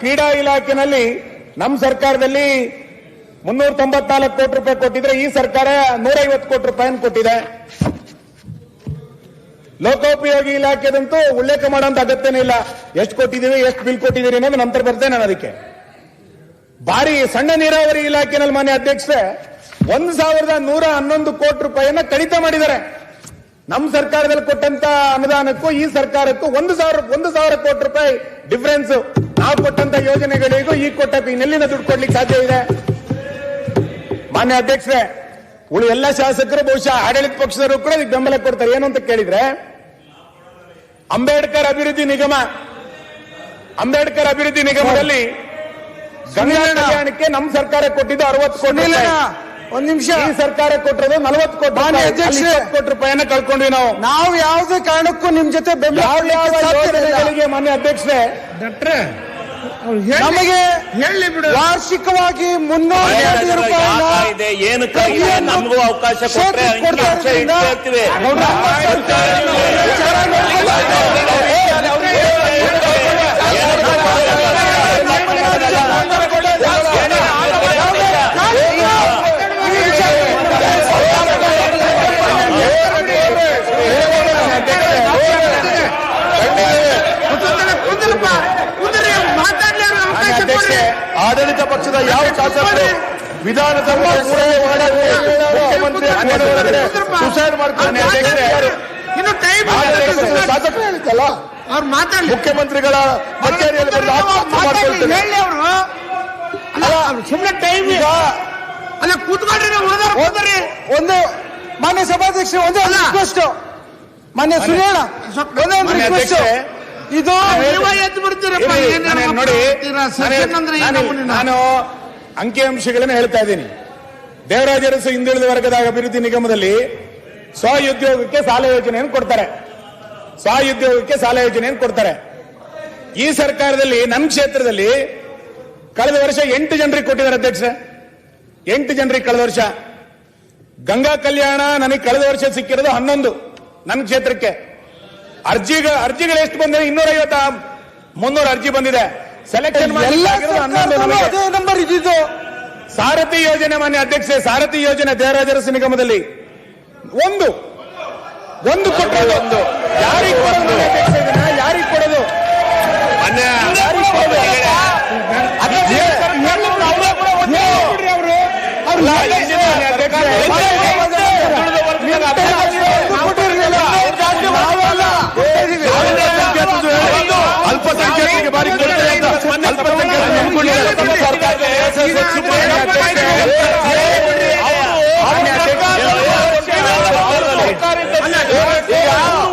ಕ್ರೀಡಾ ಇಲಾಖೆನಲ್ಲಿ ನಮ್ಮ ಸರ್ಕಾರದಲ್ಲಿ 394 ಕೋಟಿ ರೂಪಾಯಿ ಕೊಟ್ಟಿದ್ರೆ, ಈ ಸರ್ಕಾರ 150 ಕೋಟಿ ರೂಪಾಯಿನ ಕೊಟ್ಟಿದೆ. ಲೋಕೋಪಯೋಗಿ ಇಲಾಖೆದಂತೂ ಉಲ್ಲೇಖ ಮಾಡುವಂತ ಅಗತ್ಯನೇ ಇಲ್ಲ. ಎಷ್ಟು ಕೊಟ್ಟಿದ್ದೀವಿ, ಎಷ್ಟು ಬಿಲ್ ಕೊಟ್ಟಿದ್ದೀರಿ ಅನ್ನೋದು ನಂತರ ಬರ್ತೇನೆ ನಾನು ಅದಕ್ಕೆ. ಭಾರಿ ಸಣ್ಣ ನೀರಾವರಿ ಇಲಾಖೆನಲ್ಲಿ ಮಾನ್ಯ ಅಧ್ಯಕ್ಷರೇ 1,111 ಕೋಟಿ ರೂಪಾಯಿಯನ್ನ ಕಡಿತ ಮಾಡಿದ್ದಾರೆ. ನಮ್ಮ ಸರ್ಕಾರದಲ್ಲಿ ಕೊಟ್ಟಂತ ಅನುದಾನಕ್ಕೂ ಈ ಸರ್ಕಾರಕ್ಕೂ 1,000 ಕೋಟಿ ರೂಪಾಯಿ ಡಿಫರೆನ್ಸ್. ನಾವು ಕೊಟ್ಟಂತ ಯೋಜನೆಗಳಿಗೂ ಈ ಕೊಟ್ಟಕ್ಕೂ ಇನ್ನೆಲ್ಲಿಂದ ದುಡ್ಡು ಕೊಡ್ಲಿಕ್ಕೆ ಸಾಧ್ಯ ಇದೆ? ಮಾನ್ಯ ಅಧ್ಯಕ್ಷರೇ, ಎಲ್ಲ ಶಾಸಕರು ಬಹುಶಃ ಆಡಳಿತ ಪಕ್ಷದವರು ಕೂಡ ಇದಕ್ಕೆ ಬೆಂಬಲ ಕೊಡ್ತಾರೆ. ಏನು ಅಂತ ಕೇಳಿದ್ರೆ, ಅಂಬೇಡ್ಕರ್ ಅಭಿವೃದ್ಧಿ ನಿಗಮ ಅಂಬೇಡ್ಕರ್ ಅಭಿವೃದ್ಧಿ ನಿಗಮದಲ್ಲಿ ಗಂಗಾ ಕಲ್ಯಾಣಕ್ಕೆ ನಮ್ಮ ಸರ್ಕಾರ ಕೊಟ್ಟಿದ್ದು 60 ಕೋಟಿ ರೂಪಾಯಿ. ಒಂದ್ ನಿಮಿಷ, ಈ ಸರ್ಕಾರ ಕೊಟ್ಟಿರೋದು 40 ಕೋಟಿ ಮಾನ್ಯ ರೂಪಾಯಿ. ಅಧ್ಯಕ್ಷರೇ, 20 ಕೋಟಿ ರೂಪಾಯಿಯನ್ನ ಕಳ್ಕೊಂಡ್ವಿ ನಾವು. ನಾವು ಯಾವುದೇ ಕಾರಣಕ್ಕೂ ನಿಮ್ ಜೊತೆ ಬೆಂಬಲ ಯಾವ ಯೋಜನೆಗಳಿಗೆ ಮಾನ್ಯ ಅಧ್ಯಕ್ಷರೇ ನಮಗೆ ಹೇಳಿ ಬಿಡು, ವಾರ್ಷಿಕವಾಗಿ 300 ಕೋಟಿ ರೂಪಾಯಿ ಏನಕ್ಕಾಗಿದೆ ನಮಗೂ ಅವಕಾಶ ಕೊಟ್ಟರೆ ಇರ್ತೀವಿ. ಆಡಳಿತ ಪಕ್ಷದ ಯಾವ ಶಾಸಕರು ವಿಧಾನಸಭೆ ಮುಖ್ಯಮಂತ್ರಿ ಸುಸೈಡ್ ಮಾಡ್ಕೊಂಡು ಇನ್ನು ಟೈಮ್ ಶಾಸಕರು ಹೇಳಿದ್ದಲ್ಲ, ಅವ್ರು ಮಾತಾಡಿ, ಮುಖ್ಯಮಂತ್ರಿಗಳ ಕಚೇರಿಯಲ್ಲಿ ಬಂದು ಆತ್ಮಹತ್ಯೆ ಮಾಡ್ಕೊಳ್ತಾರೆ. ಹೇಳಿ ಅವರು ಸುಮ್ಮನೆ ಟೈಮ್ ಈಗ ಅಲ್ಲ ಕೂತ್ಕೊಂಡ್ರಿ ಹೋದ್ರಿ. ಒಂದು ಮಾನ್ಯ ಸಭಾಧ್ಯಕ್ಷ ಒಂದೇ ರಿಕ್ವೆಸ್ಟ್, ಮಾನ್ಯ ಸುರೇಣ ಒಂದೊಂದು ರಿಕ್ವೆಸ್ಟ್, ಇದು ಎದ್ದು ಬಿಡ್ತೀರಪ್ಪ. ನೋಡಿ, ನಾನು ಅಂಕಿಅಂಶಗಳನ್ನು ಹೇಳ್ತಾ ಇದ್ದೀನಿ. ದೇವರಾಜ ಅರಸು ಹಿಂದುಳಿದ ವರ್ಗದ ಅಭಿವೃದ್ಧಿ ನಿಗಮದಲ್ಲಿ ಸ್ವಉದ್ಯೋಗಕ್ಕೆ ಸಾಲ ಯೋಜನೆಯನ್ನು ಕೊಡ್ತಾರೆ. ಸ್ವಉದ್ಯೋಗಕ್ಕೆ ಸಾಲ ಯೋಜನೆಯನ್ನು ಕೊಡ್ತಾರೆ. ಈ ಸರ್ಕಾರದಲ್ಲಿ ನಮ್ಮ ಕ್ಷೇತ್ರದಲ್ಲಿ ಕಳೆದ ವರ್ಷ 8 ಜನರಿಗೆ ಕೊಟ್ಟಿದ್ದಾರೆ ಅಧ್ಯಕ್ಷ. 8 ಜನರಿಗೆ ಕಳೆದ ವರ್ಷ. ಗಂಗಾ ಕಲ್ಯಾಣ ನನಗೆ ಕಳೆದ ವರ್ಷ ಸಿಕ್ಕಿರೋದು 11 ನನ್ನ ಕ್ಷೇತ್ರಕ್ಕೆ. ಅರ್ಜಿಗಳು ಎಷ್ಟು ಬಂದಿದೆ? 250-300 ಅರ್ಜಿ ಬಂದಿದೆ. ಸೆಲೆಕ್ಷನ್ ನಂಬರ್ ಇದ್ದಿದ್ದು. ಸಾರಥಿ ಯೋಜನೆ ಮಾನ್ಯ ಅಧ್ಯಕ್ಷ, ಸಾರಥಿ ಯೋಜನೆ ದೇವರಾಜ ಅರಸು ನಿಗಮದಲ್ಲಿ ಒಂದು ಕೊಟ್ಟರು. ಒಂದು ಯಾರಿಗೆ ಕೊಡೋದು ಅಧ್ಯಕ್ಷ? ಇದನ್ನ ಯಾರಿಗೆ ಕೊಡೋದು? ಅಲ್ಪಸಂಖ್ಯಾತರಿಗೆ ಬಾರಿ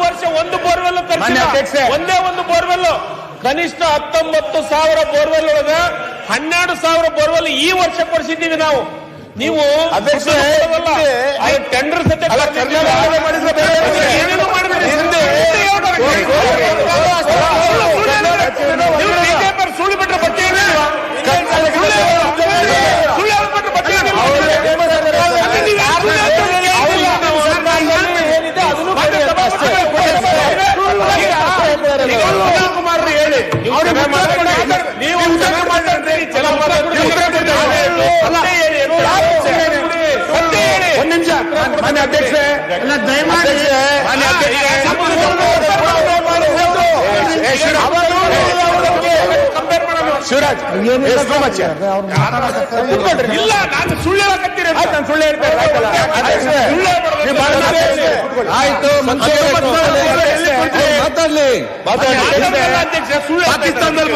ವರ್ಷ ಒಂದು ಬೋರ್ವೆಲ್ ಒಂದೇ ಒಂದು ಬೋರ್ವೆಲ್ ಕನಿಷ್ಠ 19,000 ಬೋರ್ವೆಲ್ ಒಳಗ 12,000 ಬೋರ್ವೆಲ್ ಈ ವರ್ಷ ಕೊಡಿಸಿದ್ದೀವಿ ನಾವು. ನೀವು ಟೆಂಡರ್ ಸುಳ್ಳು ಬಿಟ್ಟರೆ ಬಟ್ಟೆ ಕುಮಾರ್ ಹೇಳಿ, ನೀವು ಒಂದು ನಿಮಿಷ ಮಾನ್ಯ ಅಧ್ಯಕ್ಷೆ, ದಯಮಾಡಿ ಶಿವರಾಜ್ ಇಲ್ಲ, ನಾನು ಸುಳ್ಳು ಹೇಳಕತ್ತೀರಿ. ನಾನು ಸುಳ್ಳು ಹೇಳ್ತೇನೆ. ಆಯ್ತು, ಪಾಕಿಸ್ತಾನದಲ್ಲಿ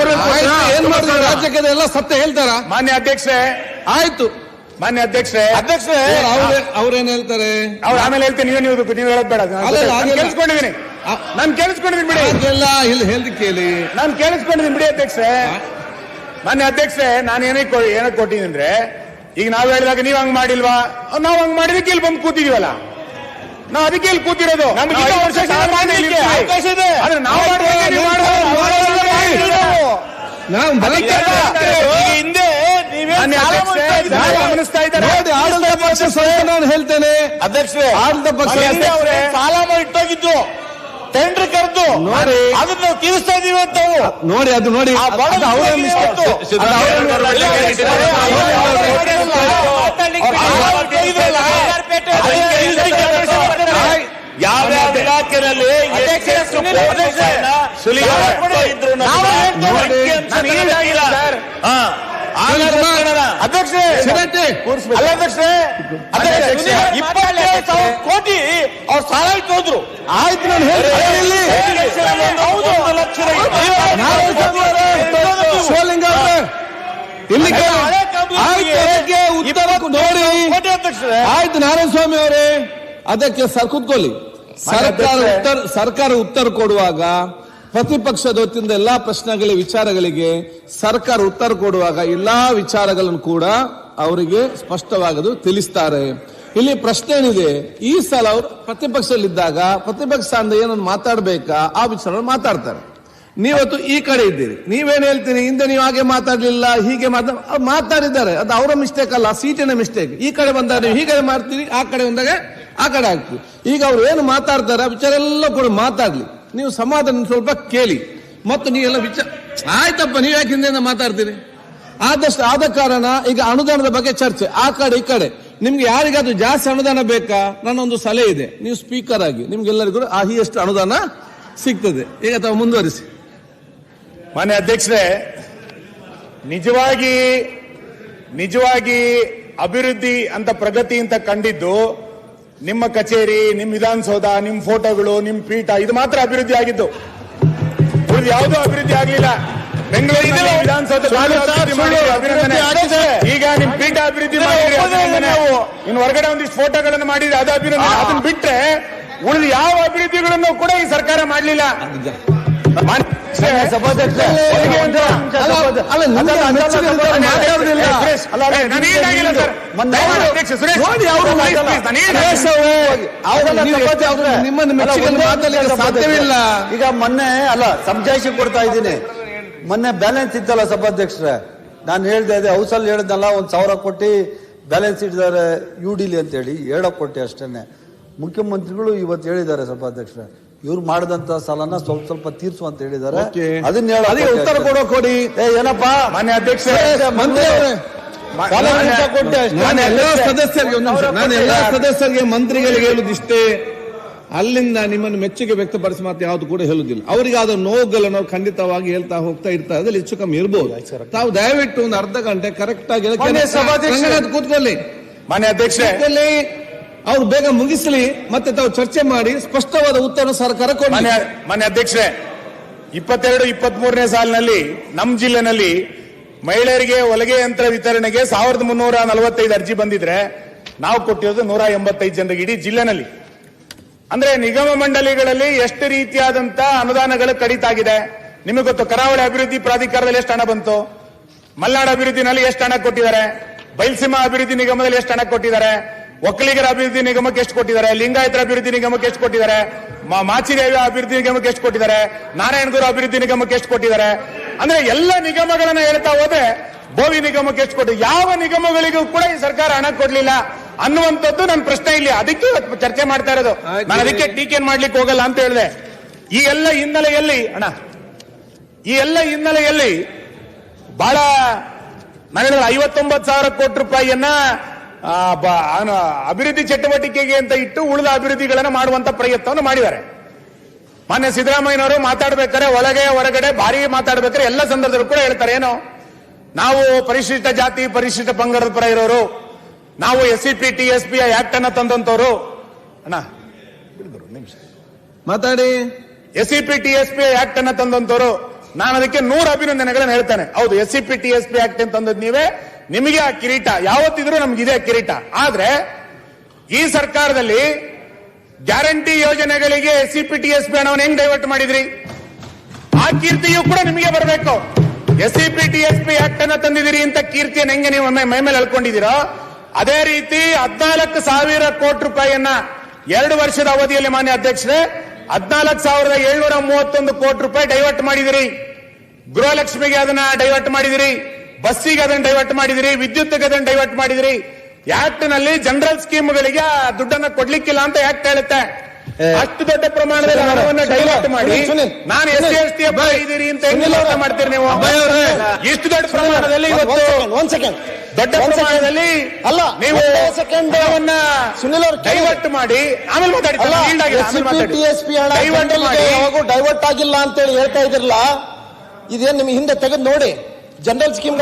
ಏನ್ ಮಾಡಿದ್ರು? ರಾಜ್ಯಕ್ಕೆ ಎಲ್ಲ ಸತ್ಯ ಹೇಳ್ತಾರ? ಮಾನ್ಯ ಅಧ್ಯಕ್ಷೆ ಆಯ್ತು. ಮಾನ್ಯ ಅಧ್ಯಕ್ಷೆ ಅವ್ರೇನ್ ಹೇಳ್ತಾರೆ? ಅವ್ರು ಆಮೇಲೆ ಹೇಳ್ತೀನಿ. ನೀವು ಹೇಳೋದ್ ಬೇಡ. ಕೇಳಿಸ್ಕೊಂಡಿದ್ದೀನಿ, ನಾನು ಕೇಳಿಸ್ಕೊಂಡಿದ್ದೀನಿ ಬಿಡಿ. ಹೇಳ್ದು ಕೇಳಿ, ನಾನು ಕೇಳಿಸ್ಕೊಂಡಿದ್ದೀನಿ ಬಿಡಿ ಅಧ್ಯಕ್ಷೆ. ಮಾನ್ಯ ಅಧ್ಯಕ್ಷೆ, ನಾನು ಏನಕ್ಕೆ ಕೊಟ್ಟಿದ್ದೀನಿ ಅಂದ್ರೆ, ಈಗ ನಾವು ಹೇಳಿದಾಗ ನೀವ್ ಹಂಗ್ ಮಾಡಿಲ್ವಾ? ನಾವು ಹಂಗ್ ಮಾಡಿದಕ್ಕೆ ಇಲ್ಲಿ ಬಂದು ಕೂತಿದೀವಲ್ಲ, ನಾವು ಅದಕ್ಕೆ ಇಲ್ಲಿ ಕೂತಿರೋದು. ಅವಕಾಶ ಇದೆ, ಆದ್ರೆ ನಾವು ಹಿಂದೆ ಗಮನಿಸ್ತಾ ಇದ್ದಾರೆ. ಆಡಳಿತ ಪಕ್ಷ ನಾನು ಹೇಳ್ತೇನೆ ಅಧ್ಯಕ್ಷರೇ, ಆಡಳಿತ ಪಕ್ಷ ಸಾಲ ಇಟ್ಟೋಗಿದ್ದು ಟೆಂಡರ್ ಕರೆದು ನೋಡಿ, ಅದನ್ನ ತೀರಿಸ್ತಾ ಇದೀವಿ ಅಂತ ನೋಡಿ. ಅದು ನೋಡಿ, ಯಾವ್ಯಾವ ಇಲಾಖೆಯಲ್ಲಿ ಅಧ್ಯಕ್ಷರೇ 25,000 ಕೋಟಿ ಅವ್ರು ಸಾಲ ಇಟ್ಟೋದ್ರು. ಆಯ್ತು, ನಾನು ಶಿವಲಿಂಗ ಇಲ್ಲಿ ಉತ್ತರ ನೋಡಿ. ಆಯ್ತು ನಾರಾಯಣಸ್ವಾಮಿ ಅವರೇ, ಅದಕ್ಕೆ ಕೂತ್ಕೊಳ್ಳಿ. ಸರ್ಕಾರ ಉತ್ತರ ಕೊಡುವಾಗ ಪ್ರತಿಪಕ್ಷದ ವತಿಯಿಂದ ಎಲ್ಲಾ ಪ್ರಶ್ನೆಗಳಿಗೆ ವಿಚಾರಗಳಿಗೆ ಸರ್ಕಾರ ಉತ್ತರ ಕೊಡುವಾಗ ಎಲ್ಲಾ ವಿಚಾರಗಳನ್ನು ಕೂಡ ಅವರಿಗೆ ಸ್ಪಷ್ಟವಾಗದು ತಿಳಿಸ್ತಾರೆ. ಇಲ್ಲಿ ಪ್ರಶ್ನೆ ಏನಿದೆ, ಈ ಸಲ ಅವರು ಪ್ರತಿಪಕ್ಷದಲ್ಲಿದ್ದಾಗ ಪ್ರತಿಪಕ್ಷ ಅಂತ ಏನನ್ನು ಮಾತಾಡಬೇಕಾ ಆ ವಿಚಾರ ಮಾತಾಡ್ತಾರೆ. ನೀವತ್ತು ಈ ಕಡೆ ಇದ್ದೀರಿ, ನೀವೇನ್ ಹೇಳ್ತೀರಿ, ಹಿಂದೆ ನೀವು ಹಾಗೆ ಮಾತಾಡ್ಲಿಲ್ಲ ಹೀಗೆ ಮಾತಾಡಿದ್ದಾರೆ, ಅದು ಅವರ ಮಿಸ್ಟೇಕ್ ಅಲ್ಲ, ಸೀಟಿನ ಮಿಸ್ಟೇಕ್. ಈ ಕಡೆ ಬಂದಾಗ ನೀವು ಹೀಗೆ ಮಾಡ್ತೀರಿ, ಆ ಕಡೆ ಬಂದಾಗ ಆ ಕಡೆ ಆಗ್ತೀವಿ. ಈಗ ಅವ್ರು ಏನು ಮಾತಾಡ್ತಾರೆ ಆ ವಿಚಾರ ಎಲ್ಲ ಕೂಡ ಮಾತಾಡ್ಲಿ, ನೀವು ಸಮಾಧಾನ ಸ್ವಲ್ಪ ಕೇಳಿ. ಮತ್ತು ನೀವೆಲ್ಲ ವಿಚಾರ ಆಯ್ತಪ್ಪ, ನೀವು ಯಾಕೆ ಹಿಂದೆ ಮಾತಾಡ್ತೀರಿ? ಆದ ಕಾರಣ ಈಗ ಅನುದಾನದ ಬಗ್ಗೆ ಚರ್ಚೆ ಆ ಕಡೆ ಈ ಕಡೆ. ನಿಮ್ಗೆ ಯಾರಿಗಾದ್ರೂ ಜಾಸ್ತಿ ಅನುದಾನ ಬೇಕಾ? ನನ್ನೊಂದು ಸಲಹೆ ಇದೆ, ನೀವು ಸ್ಪೀಕರ್ ಆಗಿ ನಿಮ್ಗೆಲ್ಲರಿಗೂ ಎಷ್ಟು ಅನುದಾನ ಸಿಗ್ತದೆ ಈಗ ತಾವು ಮುಂದುವರಿಸಿ. ಮಾನ್ಯ ಅಧ್ಯಕ್ಷರೇ, ನಿಜವಾಗಿ ಅಭಿವೃದ್ಧಿ ಅಂತ ಪ್ರಗತಿ ಅಂತ ಕಂಡಿದ್ದು ನಿಮ್ಮ ಕಚೇರಿ, ನಿಮ್ಮ ವಿಧಾನಸೌಧ, ನಿಮ್ಮ ಫೋಟೋಗಳು, ನಿಮ್ಮ ಪೀಠ, ಇದು ಮಾತ್ರ ಅಭಿವೃದ್ಧಿ ಆಗಿದ್ದು. ಉಳಿದು ಯಾವುದೂ ಅಭಿವೃದ್ಧಿ ಆಗಲಿಲ್ಲ. ಬೆಂಗಳೂರಿನ ವಿಧಾನಸೌಧ ಈಗ ನಿಮ್ ಪೀಠ ಅಭಿವೃದ್ಧಿ ಮಾಡಿದ್ರಿ, ಇನ್ನು ಹೊರಗಡೆ ಒಂದಿಷ್ಟು ಫೋಟೋಗಳನ್ನು ಮಾಡಿದ್ರೆ ಅದು ಅಭಿವೃದ್ಧಿ. ಅದನ್ನ ಬಿಟ್ರೆ ಉಳಿದು ಯಾವ ಅಭಿವೃದ್ಧಿಗಳನ್ನು ಕೂಡ ಈ ಸರ್ಕಾರ ಮಾಡಲಿಲ್ಲ. ಈಗ ಮೊನ್ನೆ ಸಮಜಾಯಿಷಿ ಕೊಡ್ತಾ ಇದ್ದೀನಿ. ಮೊನ್ನೆ ಬ್ಯಾಲೆನ್ಸ್ ಇತ್ತಲ್ಲ ಸಭಾಧ್ಯಕ್ಷರೇ, ನಾನು ಹೇಳ್ದೆ ಅದೇ ಹೌಸಲ್ಲಿ ಹೇಳಿದ್ನಲ್ಲ, 1,000 ಕೋಟಿ ಬ್ಯಾಲೆನ್ಸ್ ಇಟ್ಟಿದ್ದಾರೆ UDL ಅಂತ ಹೇಳಿ, 7 ಕೋಟಿ ಅಷ್ಟೇನೆ. ಮುಖ್ಯಮಂತ್ರಿಗಳು ಇವತ್ತು ಹೇಳಿದ್ದಾರೆ ಸಭಾಧ್ಯಕ್ಷರೇ, ಇವ್ರು ಮಾಡಿದಂತ ಸಾಲನ ಸ್ವಲ್ಪ ತೀರ್ಸು ಅಂತ ಹೇಳಿದ್ದಾರೆ. ಅದನ್ನ ಉತ್ತರ ಕೊಡಿ. ಏನಪ್ಪಾ ಮಾನ್ಯ ಅಧ್ಯಕ್ಷ, ನಾನು ಎಲ್ಲಾ ಸದಸ್ಯರಿಗೆ ಮಂತ್ರಿಗಳಿಗೆ ಹೇಳುದಿಷ್ಟೇ, ಅಲ್ಲಿಂದ ನಿಮ್ಮನ್ನು ಮೆಚ್ಚುಗೆ ವ್ಯಕ್ತಪಡಿಸಿ ಮಾತ್ರ ಯಾವ್ದು ಕೂಡ ಹೇಳುದಿಲ್ಲ. ಅವರಿಗೆ ಆದ ನೋವುಗಳನ್ನು ನಾವು ಖಂಡಿತವಾಗಿ ಹೇಳ್ತಾ ಹೋಗ್ತಾ ಇರ್ತಾರೆ, ಅದ್ರಲ್ಲಿ ಹೆಚ್ಚು ಕಮ್ಮಿ ಇರ್ಬೋದು. ತಾವು ದಯವಿಟ್ಟು ಒಂದು ಅರ್ಧ ಗಂಟೆ ಕರೆಕ್ಟ್ ಆಗಿ ಕೂತ್ಕೊಳ್ಳಿ. ಮಾನ್ಯ ಅಧ್ಯಕ್ಷ, ಅವ್ರು ಬೇಗ ಮುಗಿಸ್ಲಿ, ಮತ್ತೆ ತಾವು ಚರ್ಚೆ ಮಾಡಿ ಸ್ಪಷ್ಟವಾದ ಉತ್ತರ ಸರ್ಕಾರ ಕೊಡಿ. ಮಾನ್ಯ ಅಧ್ಯಕ್ಷರೇ, 22-23ನೇ ಸಾಲಿನಲ್ಲಿ ನಮ್ಮ ಜಿಲ್ಲೆನಲ್ಲಿ ಮಹಿಳೆಯರಿಗೆ ಹೊಲಿಗೆ ಯಂತ್ರ ವಿತರಣೆಗೆ 1345 ಅರ್ಜಿ ಬಂದಿದ್ರೆ ನಾವು ಕೊಟ್ಟಿರೋದು 185 ಜನರಿಗೆ ಇಡೀ ಜಿಲ್ಲೆನಲ್ಲಿ. ಅಂದ್ರೆ ನಿಗಮ ಮಂಡಳಿಗಳಲ್ಲಿ ಎಷ್ಟು ರೀತಿಯಾದಂತ ಅನುದಾನಗಳು ಕಡಿತ ಆಗಿದೆ ನಿಮಗೆ ಗೊತ್ತು. ಕರಾವಳಿ ಅಭಿವೃದ್ಧಿ ಪ್ರಾಧಿಕಾರದಲ್ಲಿ ಎಷ್ಟು ಹಣ ಬಂತು, ಮಲೆನಾಡು ಅಭಿವೃದ್ಧಿನಲ್ಲಿ ಎಷ್ಟು ಹಣ ಕೊಟ್ಟಿದ್ದಾರೆ, ಬಯಲುಸೀಮಾ ಅಭಿವೃದ್ಧಿ ನಿಗಮದಲ್ಲಿ ಎಷ್ಟು ಹಣ ಕೊಟ್ಟಿದ್ದಾರೆ, ಒಕ್ಕಲಿಗರ ಅಭಿವೃದ್ಧಿ ನಿಗಮಕ್ಕೆ ಎಷ್ಟು ಕೊಟ್ಟಿದ್ದಾರೆ, ಲಿಂಗಾಯತರ ಅಭಿವೃದ್ಧಿ ನಿಗಮಕ್ಕೆ ಎಷ್ಟು ಕೊಟ್ಟಿದ್ದಾರೆ, ಮಾಚಿದೇವಿ ಅಭಿವೃದ್ಧಿ ನಿಗಮಕ್ಕೆ ಎಷ್ಟು ಕೊಟ್ಟಿದ್ದಾರೆ, ನಾರಾಯಣಗುರು ಅಭಿವೃದ್ಧಿ ನಿಗಮಕ್ಕೆ ಎಷ್ಟು ಕೊಟ್ಟಿದ್ದಾರೆ. ಅಂದ್ರೆ ಎಲ್ಲ ನಿಗಮಗಳನ್ನ ಹೇಳ್ತಾ ಹೋದ್ರೆ ಬೋವಿ ನಿಗಮಕ್ಕೆ ಎಷ್ಟು ಕೊಟ್ಟು, ಯಾವ ನಿಗಮಗಳಿಗೂ ಕೂಡ ಈ ಸರ್ಕಾರ ಹಣ ಕೊಡ್ಲಿಲ್ಲ ಅನ್ನುವಂಥದ್ದು ನನ್ನ ಪ್ರಶ್ನೆ ಇಲ್ಲಿ. ಅದಕ್ಕೆ ಚರ್ಚೆ ಮಾಡ್ತಾ ಇರೋದು. ನಾನು ಅದಕ್ಕೆ ಟೀಕೆ ಮಾಡ್ಲಿಕ್ಕೆ ಹೋಗಲ್ಲ ಅಂತ ಹೇಳಿದೆ. ಈ ಎಲ್ಲ ಹಿನ್ನೆಲೆಯಲ್ಲಿ ಬಹಳ ನಾನು ಹೇಳಿದ್ರೆ 59,000 ಕೋಟಿ ರೂಪಾಯಿಯನ್ನ ಅಭಿವೃದ್ಧಿ ಚಟುವಟಿಕೆಗೆ ಅಂತ ಇಟ್ಟು ಉಳಿದ ಅಭಿವೃದ್ಧಿಗಳನ್ನ ಮಾಡುವಂತ ಪ್ರಯತ್ನವನ್ನು ಮಾಡಿದ್ದಾರೆ. ಮಾನ್ಯ ಸಿದ್ದರಾಮಯ್ಯನವರು ಮಾತಾಡ್ಬೇಕಾದ್ರೆ ಒಳಗೆ ಹೊರಗಡೆ ಭಾರಿ ಮಾತಾಡ್ಬೇಕಾದ್ರೆ ಎಲ್ಲ ಸಂದರ್ಭದಲ್ಲೂ ಕೂಡ ಹೇಳ್ತಾರೆ, ಏನು ನಾವು ಪರಿಶಿಷ್ಟ ಜಾತಿ ಪರಿಶಿಷ್ಟ ಪಂಗಡದ ಪರ ಇರೋರು, ನಾವು SCP TSP ಆಕ್ಟ್ ಅನ್ನ ತಂದಂತವ್ರು. ಮಾತಾಡಿ. SCP TSP ಆಕ್ಟ್ ಅನ್ನ ತಂದಂತವ್ರು. ನಾನು ಅದಕ್ಕೆ 100 ಅಭಿನಂದನೆಗಳನ್ನು ಹೇಳ್ತಾನೆ. ಹೌದು, SCP TSP ಆಕ್ಟ್ ಅಂತ ತಂದದ್ ನೀವೇ, ನಿಮಗೆ ಆ ಕಿರೀಟ ಯಾವತ್ತಿದ್ರು ನಮ್ಗಿದೆ ಕಿರೀಟ. ಆದ್ರೆ ಈ ಸರ್ಕಾರದಲ್ಲಿ ಗ್ಯಾರಂಟಿ ಯೋಜನೆಗಳಿಗೆ SCP TSP ಹಣವನ್ನು ಹೆಂಗ್ ಡೈವರ್ಟ್ ಮಾಡಿದ್ರಿ, ಆ ಕೀರ್ತಿಯೂ ಕೂಡ ನಿಮಗೆ ಬರಬೇಕು. SCP TSP ಆಕ್ಟ್ ಅನ್ನ ತಂದಿದ್ದೀರಿ ಅಂತ ಕೀರ್ತಿಯನ್ನು ಹೆಂಗೆ ನೀವು ಮೈ ಮೇಲೆ ಹೇಳ್ಕೊಂಡಿದ್ದೀರೋ, ಅದೇ ರೀತಿ 14,000 ಕೋಟಿ ರೂಪಾಯಿಯನ್ನ 2 ವರ್ಷದ ಅವಧಿಯಲ್ಲಿ ಮಾನ್ಯ ಅಧ್ಯಕ್ಷರೇ 14,731 ಕೋಟಿ ರೂಪಾಯಿ ಡೈವರ್ಟ್ ಮಾಡಿದಿರಿ. ಗೃಹಲಕ್ಷ್ಮಿಗೆ ಅದನ್ನ ಡೈವರ್ಟ್ ಮಾಡಿದಿರಿ, ಬಸ್ಸಿಗೆ ಅದನ್ನ ಡೈವರ್ಟ್ ಮಾಡಿದಿರಿ, ವಿದ್ಯುತ್ಗೆ ಅದನ್ನ ಡೈವರ್ಟ್ ಮಾಡಿದಿರಿ. ಆಕ್ಟ್ ನಲ್ಲಿ ಜನರಲ್ ಸ್ಕೀಮ್ಗಳಿಗೆ ದುಡ್ಡನ್ನ ಕೊಡ್ಲಿಕ್ಕಿಲ್ಲ ಅಂತ ಆಕ್ಟ್ ಹೇಳುತ್ತೆ. ಅಷ್ಟು ದೊಡ್ಡ ಪ್ರಮಾಣದಲ್ಲಿ ಹಣವನ್ನು ಡೈವರ್ಟ್ ಮಾಡಿ ನಾನು SC ST ಇದ್ದೀರಿ ಅಂತ ಹೆಂಗ್ ಮಾಡ್ತೀರಿ ನೀವು? ಇಷ್ಟು ದೊಡ್ಡ ಪ್ರಮಾಣದಲ್ಲಿ ಇವತ್ತು ದೊಡ್ಡ ಪ್ರಮಾಣದಲ್ಲಿ ಅಲ್ಲ ನೀವು ಡೈವರ್ಟ್ ಮಾಡಿ ಆಮೇಲೆ ಡೈವರ್ಟ್ ಆಗಿಲ್ಲ ಅಂತ ಹೇಳಿ ಹೇಳ್ತಾ ಇದ್ರಲ್ಲ, ಇದೇನ್ ನಿಮ್ಗೆ ಹಿಂದೆ ತೆಗೆದು ನೋಡಿ. ಜನರಲ್ ಸ್ಕೀಮ್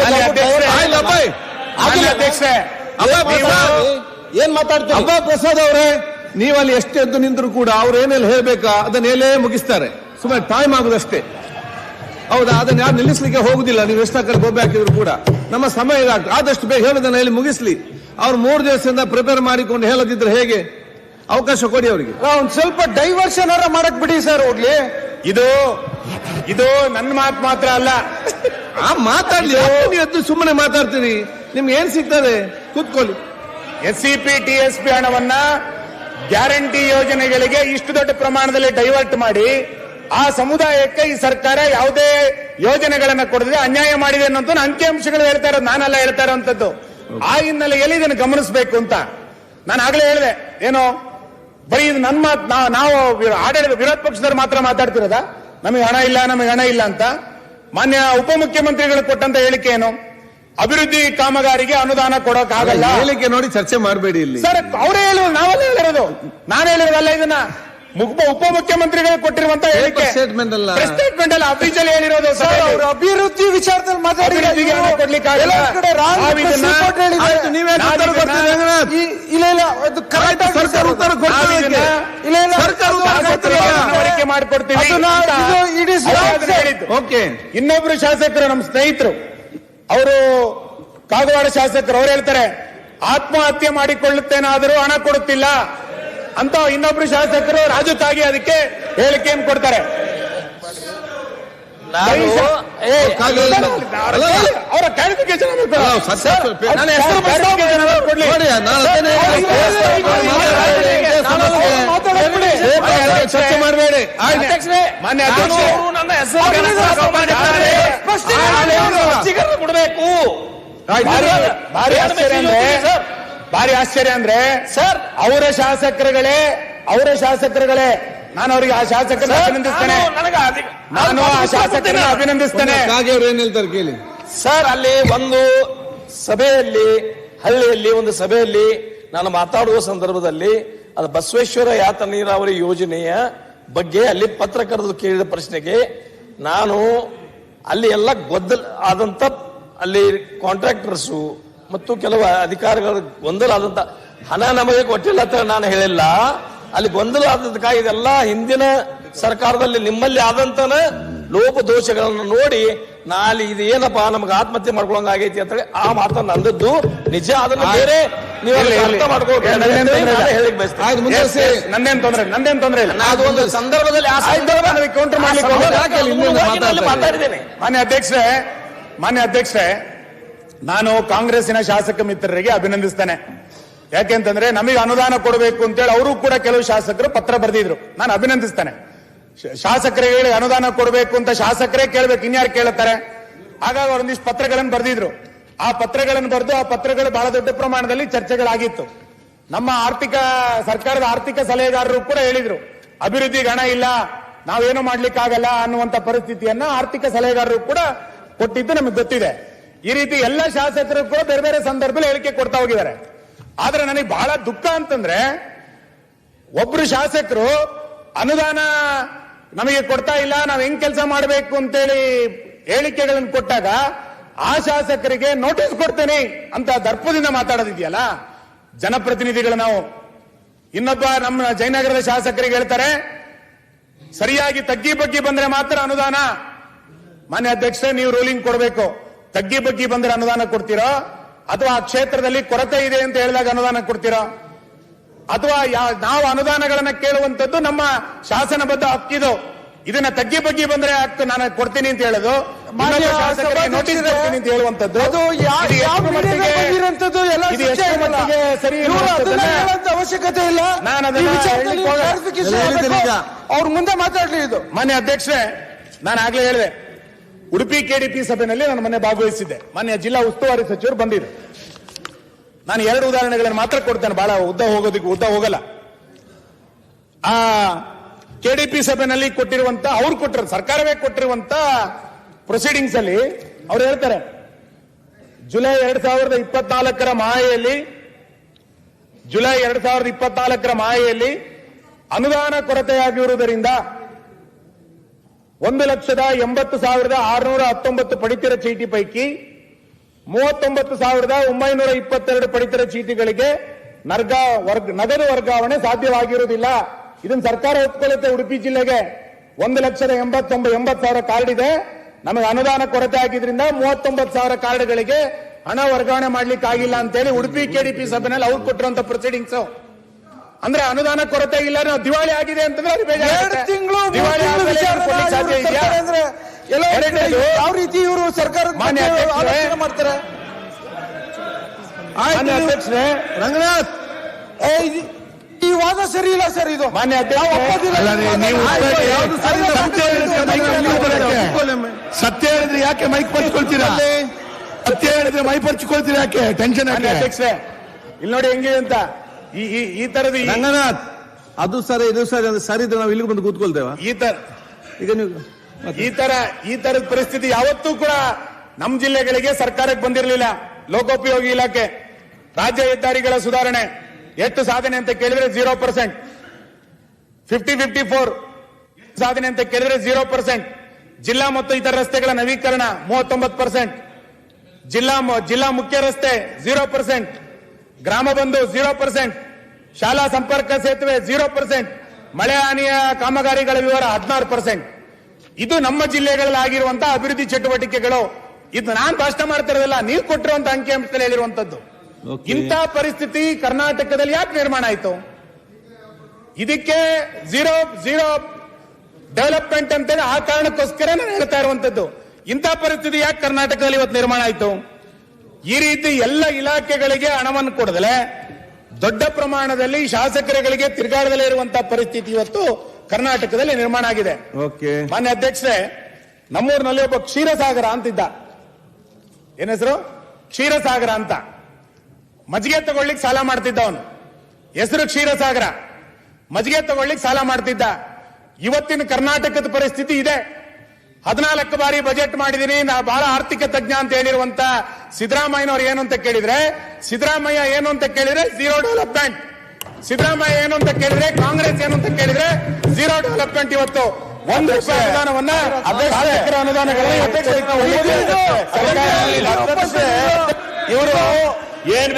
ಏನ್ ಮಾತಾಡ್ತೀರಿ? ಅಬ್ಬಾ ಪ್ರಸಾದ್ ಅವರೇ, ನೀವಲ್ಲಿ ಎಷ್ಟೆದ್ದು ನಿಂತರೂ ಕೂಡ ಅವ್ರು ಏನೆಲ್ಲ ಹೇಳ್ಬೇಕಾ ಅದನ್ನ ಹೇಳೇ ಮುಗಿಸ್ತಾರೆ. ಸುಮ್ಮನೆ ಟೈಮ್ ಆಗುದಷ್ಟೇ. ಹೌದಾ, ಅದನ್ನ ಯಾರು ನಿಲ್ಲಿಸ್ಲಿಕ್ಕೆ ಹೋಗುದಿಲ್ಲ. ನೀವು ಎಷ್ಟು ಕಡೆ ಗೊಂಬೆ ಹಾಕಿದ್ರು ಕೂಡ ನಮ್ಮ ಸಮಯ ಇದಾಗ್ತದೆ. ಆದಷ್ಟು ಬೇಗ ಹೇಳೋದನ್ನ ಹೇಳಿ ಮುಗಿಸ್ಲಿ. ಅವ್ರು 3 ದಿವಸದಿಂದ ಪ್ರಿಪೇರ್ ಮಾಡಿಕೊಂಡು ಹೇಳದಿದ್ರೆ ಹೇಗೆ? ಅವಕಾಶ ಕೊಡಿ ಅವರಿಗೆ. ಒಂದ್ ಸ್ವಲ್ಪ ಡೈವರ್ಷನ್ ಮಾಡಕ್ ಬಿಡಿ ಸರ್. ಹೋಗ್ಲಿ, ಇದು ಇದು ನನ್ನ ಮಾತು ಮಾತ್ರ ಅಲ್ಲ. ಮಾತಾಡ್ಲಿ, ನೀವು ಎದ್ದು ಸುಮ್ಮನೆ ಮಾತಾಡ್ತೀರಿ, ನಿಮ್ಗೆ ಏನ್ ಸಿಗ್ತದೆ? ಕೂತ್ಕೊಳ್ಳಿ. SCP TSP ಹಣವನ್ನ ಗ್ಯಾರಂಟಿ ಯೋಜನೆಗಳಿಗೆ ಇಷ್ಟು ದೊಡ್ಡ ಪ್ರಮಾಣದಲ್ಲಿ ಡೈವರ್ಟ್ ಮಾಡಿ ಆ ಸಮುದಾಯಕ್ಕೆ ಈ ಸರ್ಕಾರ ಯಾವುದೇ ಯೋಜನೆಗಳನ್ನ ಕೊಡದೆ ಅನ್ಯಾಯ ಮಾಡಿದೆ ಅನ್ನೋದು ಅಂಕಿಅಂಶಗಳು ಹೇಳ್ತಾ ಇರೋದು, ನಾನೆಲ್ಲ ಹೇಳ್ತಾ ಇರೋಂಥದ್ದು. ಆ ಹಿನ್ನೆಲೆಯಲ್ಲಿ ಇದನ್ನು ಗಮನಿಸಬೇಕು ಅಂತ ನಾನು ಆಗ್ಲೇ ಹೇಳಿದೆ. ಏನು ಬರೀ ಇದು ನನ್ನ ಮಾತು, ನಾವು ಆಡಳಿತ ವಿರೋಧ ಪಕ್ಷದವ್ರು ಮಾತ್ರ ಮಾತಾಡ್ತಿರೋದ ನಮಗೆ ಹಣ ಇಲ್ಲ ಅಂತ. ಮಾನ್ಯ ಉಪಮುಖ್ಯಮಂತ್ರಿಗಳು ಕೊಟ್ಟಂತ ಹೇಳಿಕೆ ಏನು? ಅಭಿವೃದ್ಧಿ ಕಾಮಗಾರಿಗೆ ಅನುದಾನ ಕೊಡೋಕ್ಕಾಗಲ್ಲ. ಹೇಳಿಕೆ ನೋಡಿ ಚರ್ಚೆ ಮಾಡಬೇಡಿ ಇಲ್ಲಿ. ಸರ್ ಅವರೇ ಹೇಳುವುದು, ನಾವಲ್ಲೇ ಹೇಳಿರೋದು, ನಾನು ಹೇಳಿರೋದಲ್ಲ. ಇದನ್ನ ಉಪಮುಖ್ಯಮಂತ್ರಿಗಳು ಕೊಟ್ಟಿರುವಂತ ಹೇಳಿಕೆ ಸ್ಟೇಟ್ಮೆಂಟ್ ಅಲ್ಲ, ಸ್ಟೇಟ್ಮೆಂಟ್ ಅಲ್ಲ, ಅಫಿಷಿಯಲ್ ಹೇಳಿರೋದು. ಅವರು ಅಭಿವೃದ್ಧಿ ವಿಚಾರದಲ್ಲಿ ಮಾಡಿಕೊಡ್ತೀವಿ. ಇನ್ನೊಬ್ರು ಶಾಸಕರು, ನಮ್ಮ ಸ್ನೇಹಿತರು, ಅವರು ಕಾಗವಾಡ ಶಾಸಕರು, ಅವ್ರು ಹೇಳ್ತಾರೆ ಆತ್ಮಹತ್ಯೆ ಮಾಡಿಕೊಳ್ಳುತ್ತೇನಾದರೂ ಹಣ ಕೊಡುತ್ತಿಲ್ಲ ಅಂತ. ಇನ್ನೊಬ್ರು ಶಾಸಕರು ರಾಜಕಾಗಿ ಅದಕ್ಕೆ ಹೇಳಿಕೆಯನ್ನು ಕೊಡ್ತಾರೆ. ಅವರ ಕ್ಲಾರಿಫಿಕೇಶನ್ ಚರ್ಚೆ ಮಾಡಬೇಡಿ. ಮಾನ್ಯ ಕೊಡಬೇಕು. ಭಾರಿ ಆಶ್ಚರ್ಯ ಅಂದ್ರೆ ಸರ್, ಅವರ ಶಾಸಕರುಗಳೇ ನಾನು ಅವರಿಗೆ ಆ ಶಾಸಕರನ್ನ ಅಭಿನಂದಿಸ್ತೇನೆ. ನಾನು ಆ ಶಾಸಕರನ್ನ ಅಭಿನಂದಿಸ್ತೇನೆ. ಅವ್ರು ಏನ್ ಹೇಳ್ತಾರೆ ಕೇಳಿ ಸರ್. ಅಲ್ಲಿ ಒಂದು ಸಭೆಯಲ್ಲಿ, ಹಳ್ಳಿಯಲ್ಲಿ ಒಂದು ಸಭೆಯಲ್ಲಿ ನಾನು ಮಾತಾಡುವ ಸಂದರ್ಭದಲ್ಲಿ ಅದು ಬಸವೇಶ್ವರ ಯಾತ ನೀರಾವರಿ ಯೋಜನೆಯ ಬಗ್ಗೆ ಅಲ್ಲಿ ಪತ್ರಕರ್ತರು ಕೇಳಿದ ಪ್ರಶ್ನೆಗೆ ನಾನು ಅಲ್ಲಿ ಎಲ್ಲ ಗೊಂದಲ ಆದಂತ, ಅಲ್ಲಿ ಕಾಂಟ್ರಾಕ್ಟರ್ಸು ಮತ್ತು ಕೆಲವು ಅಧಿಕಾರಿಗಳ ಗೊಂದಲ ಆದಂತ, ಹಣ ನಮಗೆ ಕೊಟ್ಟಿಲ್ಲ ಅಂತ ನಾನು ಹೇಳಿಲ್ಲ. ಅಲ್ಲಿ ಗೊಂದಲ ಆದದಕ್ಕಾಗಿ ಇದೆಲ್ಲ ಹಿಂದಿನ ಸರ್ಕಾರದಲ್ಲಿ ನಿಮ್ಮಲ್ಲಿ ಆದಂತನ ಲೋಪದೋಷಗಳನ್ನು ನೋಡಿ ನಾಳೆ ಇದು ಏನಪ್ಪಾ ನಮ್ಗೆ ಆತ್ಮಹತ್ಯೆ ಮಾಡ್ಕೊಳಂಗ ಆಗೈತಿ ಅಂತ ಹೇಳಿ ಆ ಮಾತನ್ನ ಅಂದದ್ದು ನಿಜ. ಅದನ್ನ ಬೇರೆ ನೀವು ಅರ್ಥ ಮಾಡ್ಕೋಬೇಕು. ನಂದೇನ್ ತೊಂದ್ರೆ ಇಲ್ಲ. ಅದು ಒಂದು ಸಂದರ್ಭದಲ್ಲಿ ಕೌಂಟರ್ ಮಾಡ್ಲಿಕ್ಕೆ ಮಾತಾಡಿದ್ದೇನೆ. ಮಾನ್ಯ ಅಧ್ಯಕ್ಷರೇ, ನಾನು ಕಾಂಗ್ರೆಸ್ಸಿನ ಶಾಸಕ ಮಿತ್ರರಿಗೆ ಅಭಿನಂದಿಸ್ತೇನೆ. ಯಾಕೆಂತಂದ್ರೆ ನಮಗೆ ಅನುದಾನ ಕೊಡಬೇಕು ಅಂತೇಳಿ ಅವರು ಕೂಡ ಕೆಲವು ಶಾಸಕರು ಪತ್ರ ಬರೆದಿದ್ರು. ನಾನು ಅಭಿನಂದಿಸ್ತೇನೆ. ಶಾಸಕರಿಗೆ ಹೇಳಿ ಅನುದಾನ ಕೊಡಬೇಕು ಅಂತ ಶಾಸಕರೇ ಕೇಳಬೇಕು, ಇನ್ಯಾರು ಕೇಳುತ್ತಾರೆ? ಹಾಗಾಗಿ ಒಂದಿಷ್ಟು ಪತ್ರಗಳನ್ನು ಬರೆದಿದ್ರು. ಆ ಪತ್ರಗಳನ್ನು ಬರೆದು ಆ ಪತ್ರಗಳು ಬಹಳ ದೊಡ್ಡ ಪ್ರಮಾಣದಲ್ಲಿ ಚರ್ಚೆಗಳಾಗಿತ್ತು. ನಮ್ಮ ಸರ್ಕಾರದ ಆರ್ಥಿಕ ಸಲಹೆಗಾರರು ಕೂಡ ಹೇಳಿದ್ರು ಅಭಿವೃದ್ಧಿಗೆ ಹಣ ಇಲ್ಲ, ನಾವೇನು ಮಾಡ್ಲಿಕ್ಕಾಗಲ್ಲ ಅನ್ನುವಂತ ಪರಿಸ್ಥಿತಿಯನ್ನ ಆರ್ಥಿಕ ಸಲಹೆಗಾರರು ಕೂಡ ಕೊಟ್ಟಿದ್ದು ನಮಗೆ ಗೊತ್ತಿದೆ. ಈ ರೀತಿ ಎಲ್ಲ ಶಾಸಕರು ಕೂಡ ಬೇರೆ ಬೇರೆ ಸಂದರ್ಭದಲ್ಲಿ ಹೇಳಿಕೆ ಕೊಡ್ತಾ ಹೋಗಿದ್ದಾರೆ. ಆದ್ರೆ ನನಗೆ ಬಹಳ ದುಃಖ ಅಂತಂದ್ರೆ, ಒಬ್ರು ಶಾಸಕರು ಅನುದಾನ ನಮಗೆ ಕೊಡ್ತಾ ಇಲ್ಲ, ನಾವ್ ಹೆಂಗ್ ಕೆಲಸ ಮಾಡಬೇಕು ಅಂತೇಳಿ ಹೇಳಿಕೆಗಳನ್ನು ಕೊಟ್ಟಾಗ ಆ ಶಾಸಕರಿಗೆ ನೋಟಿಸ್ ಕೊಡ್ತೇನೆ ಅಂತ ದರ್ಪದಿಂದ ಮಾತಾಡೋದಿದೆಯಲ್ಲ ಜನಪ್ರತಿನಿಧಿಗಳು. ನಾವು ಇನ್ನೊಬ್ಬ ನಮ್ಮ ಜಯನಗರದ ಶಾಸಕರಿಗೆ ಹೇಳ್ತಾರೆ ಸರಿಯಾಗಿ ತಗ್ಗಿ ಬಗ್ಗಿ ಬಂದ್ರೆ ಮಾತ್ರ ಅನುದಾನ. ಮಾನ್ಯ ಅಧ್ಯಕ್ಷರೇ, ನೀವು ರೂಲಿಂಗ್ ಕೊಡಬೇಕು. ತಗ್ಗಿ ಬಗ್ಗಿ ಬಂದ್ರೆ ಅನುದಾನ ಕೊಡ್ತೀರೋ, ಅಥವಾ ಆ ಕ್ಷೇತ್ರದಲ್ಲಿ ಕೊರತೆ ಇದೆ ಅಂತ ಹೇಳಿದಾಗ ಅನುದಾನ ಕೊಡ್ತೀರೋ, ಅಥವಾ ನಾವು ಅನುದಾನಗಳನ್ನ ಕೇಳುವಂತದ್ದು ನಮ್ಮ ಶಾಸನಬದ್ಧ ಹಕ್ಕಿದು. ಇದನ್ನ ತಗ್ಗಿ ಬಗ್ಗಿ ಬಂದ್ರೆ ಹಕ್ಕು ನಾನು ಕೊಡ್ತೀನಿ ಅಂತ ಹೇಳೋದು, ನೋಟಿಸ್ ಕೊಡ್ತೀನಿ ಅಂತ ಹೇಳುವಂತದ್ದು ಸರಿ ಅವಶ್ಯಕತೆ ಇಲ್ಲ. ನಾನು ಅವ್ರ ಮುಂದೆ ಮಾತಾಡ್ಲಿ. ಇದು ಮಾನ್ಯ ಅಧ್ಯಕ್ಷರೇ, ನಾನು ಆಗ್ಲೇ ಹೇಳಿದೆ, ಉಡುಪಿ KDP ಸಭೆಯಲ್ಲಿ ನಾನು ಮೊನ್ನೆ ಭಾಗವಹಿಸಿದ್ದೆ. ಮಾನ್ಯ ಜಿಲ್ಲಾ ಉಸ್ತುವಾರಿ ಸಚಿವರು ಬಂದಿದ್ರು. ನಾನು 2 ಉದಾಹರಣೆಗಳನ್ನು ಮಾತ್ರ ಕೊಡ್ತೇನೆ, ಬಹಳ ಉದ್ದ ಹೋಗಲ್ಲ. ಆ KDP ಸಭೆಯಲ್ಲಿ ಕೊಟ್ಟಿರುವಂತ, ಅವ್ರು ಕೊಟ್ಟಿರೋ, ಸರ್ಕಾರವೇ ಕೊಟ್ಟಿರುವಂತ ಪ್ರೊಸೀಡಿಂಗ್ಸ್ ಅಲ್ಲಿ ಅವ್ರು ಹೇಳ್ತಾರೆ, ಜುಲೈ 2024 ಮಾಹೆಯಲ್ಲಿ ಅನುದಾನ ಕೊರತೆಯಾಗಿರುವುದರಿಂದ 1,80,619 ಪಡಿತರ ಚೀಟಿ ಪೈಕಿ 39,922 ಪಡಿತರ ಚೀಟಿಗಳಿಗೆ ನಗದು ವರ್ಗಾವಣೆ ಸಾಧ್ಯವಾಗಿರುವುದಿಲ್ಲ. ಇದನ್ನು ಸರ್ಕಾರ ಒಪ್ಕೊಳ್ಳುತ್ತೆ. ಉಡುಪಿ ಜಿಲ್ಲೆಗೆ 1,80,000 ಕಾರ್ಡ್ ಇದೆ, ನಮಗೆ ಅನುದಾನ ಕೊರತೆ ಆಗಿದ್ರಿಂದ 39,000 ಕಾರ್ಡ್ಗಳಿಗೆ ಹಣ ವರ್ಗಾವಣೆ ಮಾಡ್ಲಿಕ್ಕೆ ಆಗಿಲ್ಲ ಅಂತೇಳಿ ಉಡುಪಿ KDP ಸಭೆಯಲ್ಲಿ ಅವ್ರು ಕೊಟ್ಟಿರುವಂತ ಪ್ರೊಸೀಡಿಂಗ್ಸ್. ಅಂದ್ರೆ ಅನುದಾನ ಕೊರತೆ ಇಲ್ಲ, ನಾವು ದಿವಾಳಿ ಆಗಿದೆ ಅಂತಂದ್ರೆ ಅವ್ರಿಗೆ ಬೇಜಾರಾಗುತ್ತೆ. 2 ತಿಂಗಳು ದಿವಾಳಿ ಆದ್ಮೇಲೆ ಏನು ಕೊಡ್ಲಿಕ್ಕೆ ಸಾಧ್ಯ ಇದೆಯಾ? ಅಂದ್ರೆ ಯಾವ ರೀತಿ ಇವರು ಸರ್ಕಾರ ಮಾನ್ಯ ಅಧ್ಯಕ್ಷರೇ, ಆಲೋಚನೆ ಮಾಡ್ತಾರೆ? ಮಾನ್ಯ ಅಧ್ಯಕ್ಷರೇ, ರಂಗನಾಥ್, ಈ ವಾದ ಸರಿ ಇಲ್ಲ ಸರ್. ಇದು ಮಾನ್ಯ ಸತ್ಯ ಹೇಳಿದ್ರೆ ಯಾಕೆ ಮೈಕ್ ಪಂಚ್ಕೊಳ್ತೀರಾ? ಸತ್ಯ ಹೇಳಿದ್ರೆ ಮೈ ಪಂಚ್ಕೊಳ್ತೀರಾ ಯಾಕೆ? ಟೆನ್ಷನ್ ಅಧ್ಯಕ್ಷರೇ, ಇಲ್ಲಿ ನೋಡಿ ಹೆಂಗಿದೆ ಅಂತ ಈ ತರದ ರಂಗನಾಥ್, ಅದು ಸರಿ ಇದು ಸರಿ ಅಂದ್ರೆ ಸರಿ ಇದ್ರೆ ನಾವು ಇಲ್ಲಿ ಬಂದು ಕೂತ್ಕೊಳ್ತೇವ? ಈಗ ನೀವು ಈ ತರದ ಪರಿಸ್ಥಿತಿ ಯಾವತ್ತೂ ಕೂಡ ನಮ್ಮ ಜಿಲ್ಲೆಗಳಿಗೆ ಸರ್ಕಾರಕ್ಕೆ ಬಂದಿರಲಿಲ್ಲ. ಲೋಕೋಪಯೋಗಿ ಇಲಾಖೆ, ರಾಜ್ಯ ಹೆದ್ದಾರಿಗಳ ಸುಧಾರಣೆ ಎಷ್ಟು ಸಾಧನೆ ಅಂತ ಕೇಳಿದ್ರೆ 0%. 50-54 ಸಾಧನೆ ಅಂತ ಕೇಳಿದ್ರೆ 0%. ಜಿಲ್ಲಾ ಮತ್ತು ಇತರ ರಸ್ತೆಗಳ ನವೀಕರಣ 39%. ಜಿಲ್ಲಾ ಮುಖ್ಯ ರಸ್ತೆ 0%. ಗ್ರಾಮ ಬಂಧು 0%. ಶಾಲಾ ಸಂಪರ್ಕ ಸೇತುವೆ 0%. ಮಳೆ ಹಾನಿಯ ಕಾಮಗಾರಿಗಳ ವಿವರ 16%. ಇದು ನಮ್ಮ ಜಿಲ್ಲೆಗಳಲ್ಲಿ ಆಗಿರುವಂತಹ ಅಭಿವೃದ್ಧಿ ಚಟುವಟಿಕೆಗಳು. ಇದು ನಾನು ಭಾಷಣ ಮಾಡ್ತಿರೋದಿಲ್ಲ, ನೀವು ಕೊಟ್ಟಿರುವಂತಹ ಅಂಕಿಅಂಶದಲ್ಲಿ ಹೇಳಿರುವಂತದ್ದು. ಇಂಥ ಪರಿಸ್ಥಿತಿ ಕರ್ನಾಟಕದಲ್ಲಿ ಯಾಕೆ ನಿರ್ಮಾಣ ಆಯಿತು? ಇದಕ್ಕೆ ಝೀರೋ ಡೆವಲಪ್ಮೆಂಟ್ ಅಂತೇಳಿ ಆ ಕಾರಣಕ್ಕೋಸ್ಕರ ನಾನು ಹೇಳ್ತಾ ಇರುವಂತದ್ದು. ಇಂಥ ಪರಿಸ್ಥಿತಿ ಯಾಕೆ ಕರ್ನಾಟಕದಲ್ಲಿ ಇವತ್ತು ನಿರ್ಮಾಣ ಆಯಿತು? ಈ ರೀತಿ ಎಲ್ಲ ಇಲಾಖೆಗಳಿಗೆ ಹಣವನ್ನು ಕೊಡದಲೆ ದೊಡ್ಡ ಪ್ರಮಾಣದಲ್ಲಿ ಶಾಸಕರುಗಳಿಗೆ ತಿರುಗಾಡದಲ್ಲೇ ಇರುವಂತಹ ಪರಿಸ್ಥಿತಿ ಇವತ್ತು ಕರ್ನಾಟಕದಲ್ಲಿ ನಿರ್ಮಾಣ ಆಗಿದೆ. ಮಾನ್ಯ ಅಧ್ಯಕ್ಷರೇ, ನಮ್ಮೂರಿನಲ್ಲಿ ಒಬ್ಬ ಕ್ಷೀರಸಾಗರ ಅಂತಿದ್ದ. ಏನ್ ಹೆಸರು? ಕ್ಷೀರಸಾಗರ ಅಂತ. ಮಜ್ಜಿಗೆ ತಗೊಳ್ಳಿಕ್ಕೆ ಸಾಲ ಮಾಡ್ತಿದ್ದ ಅವನು. ಹೆಸರು ಕ್ಷೀರಸಾಗರ. ಮಜ್ಜಿಗೆ ತಗೊಳ್ಳಿಕ್ಕೆ ಸಾಲ ಮಾಡ್ತಿದ್ದ. ಇವತ್ತಿನ ಕರ್ನಾಟಕದ ಪರಿಸ್ಥಿತಿ ಇದೆ. 14 ಬಾರಿ ಬಜೆಟ್ ಮಾಡಿದೀನಿ, ನಾ ಬಹಳ ಆರ್ಥಿಕ ತಜ್ಞ ಅಂತ ಹೇಳಿರುವಂತ ಸಿದ್ದರಾಮಯ್ಯನವ್ರು ಏನು ಅಂತ ಕೇಳಿದ್ರೆ, ಸಿದ್ದರಾಮಯ್ಯ ಏನು ಅಂತ ಕೇಳಿದ್ರೆ ಝೀರೋ ಡೆವಲಪ್ಮೆಂಟ್. ಸಿದ್ದರಾಮಯ್ಯ ಏನು ಅಂತ ಕೇಳಿದ್ರೆ, ಕಾಂಗ್ರೆಸ್ ಏನು ಅಂತ ಕೇಳಿದ್ರೆ ಝೀರೋ ಡೆವಲಪ್ಮೆಂಟ್. ಇವತ್ತು ₹1 ಅನುದಾನವನ್ನ ಅನುದಾನಗಳನ್ನು ಇವರು ಏನ್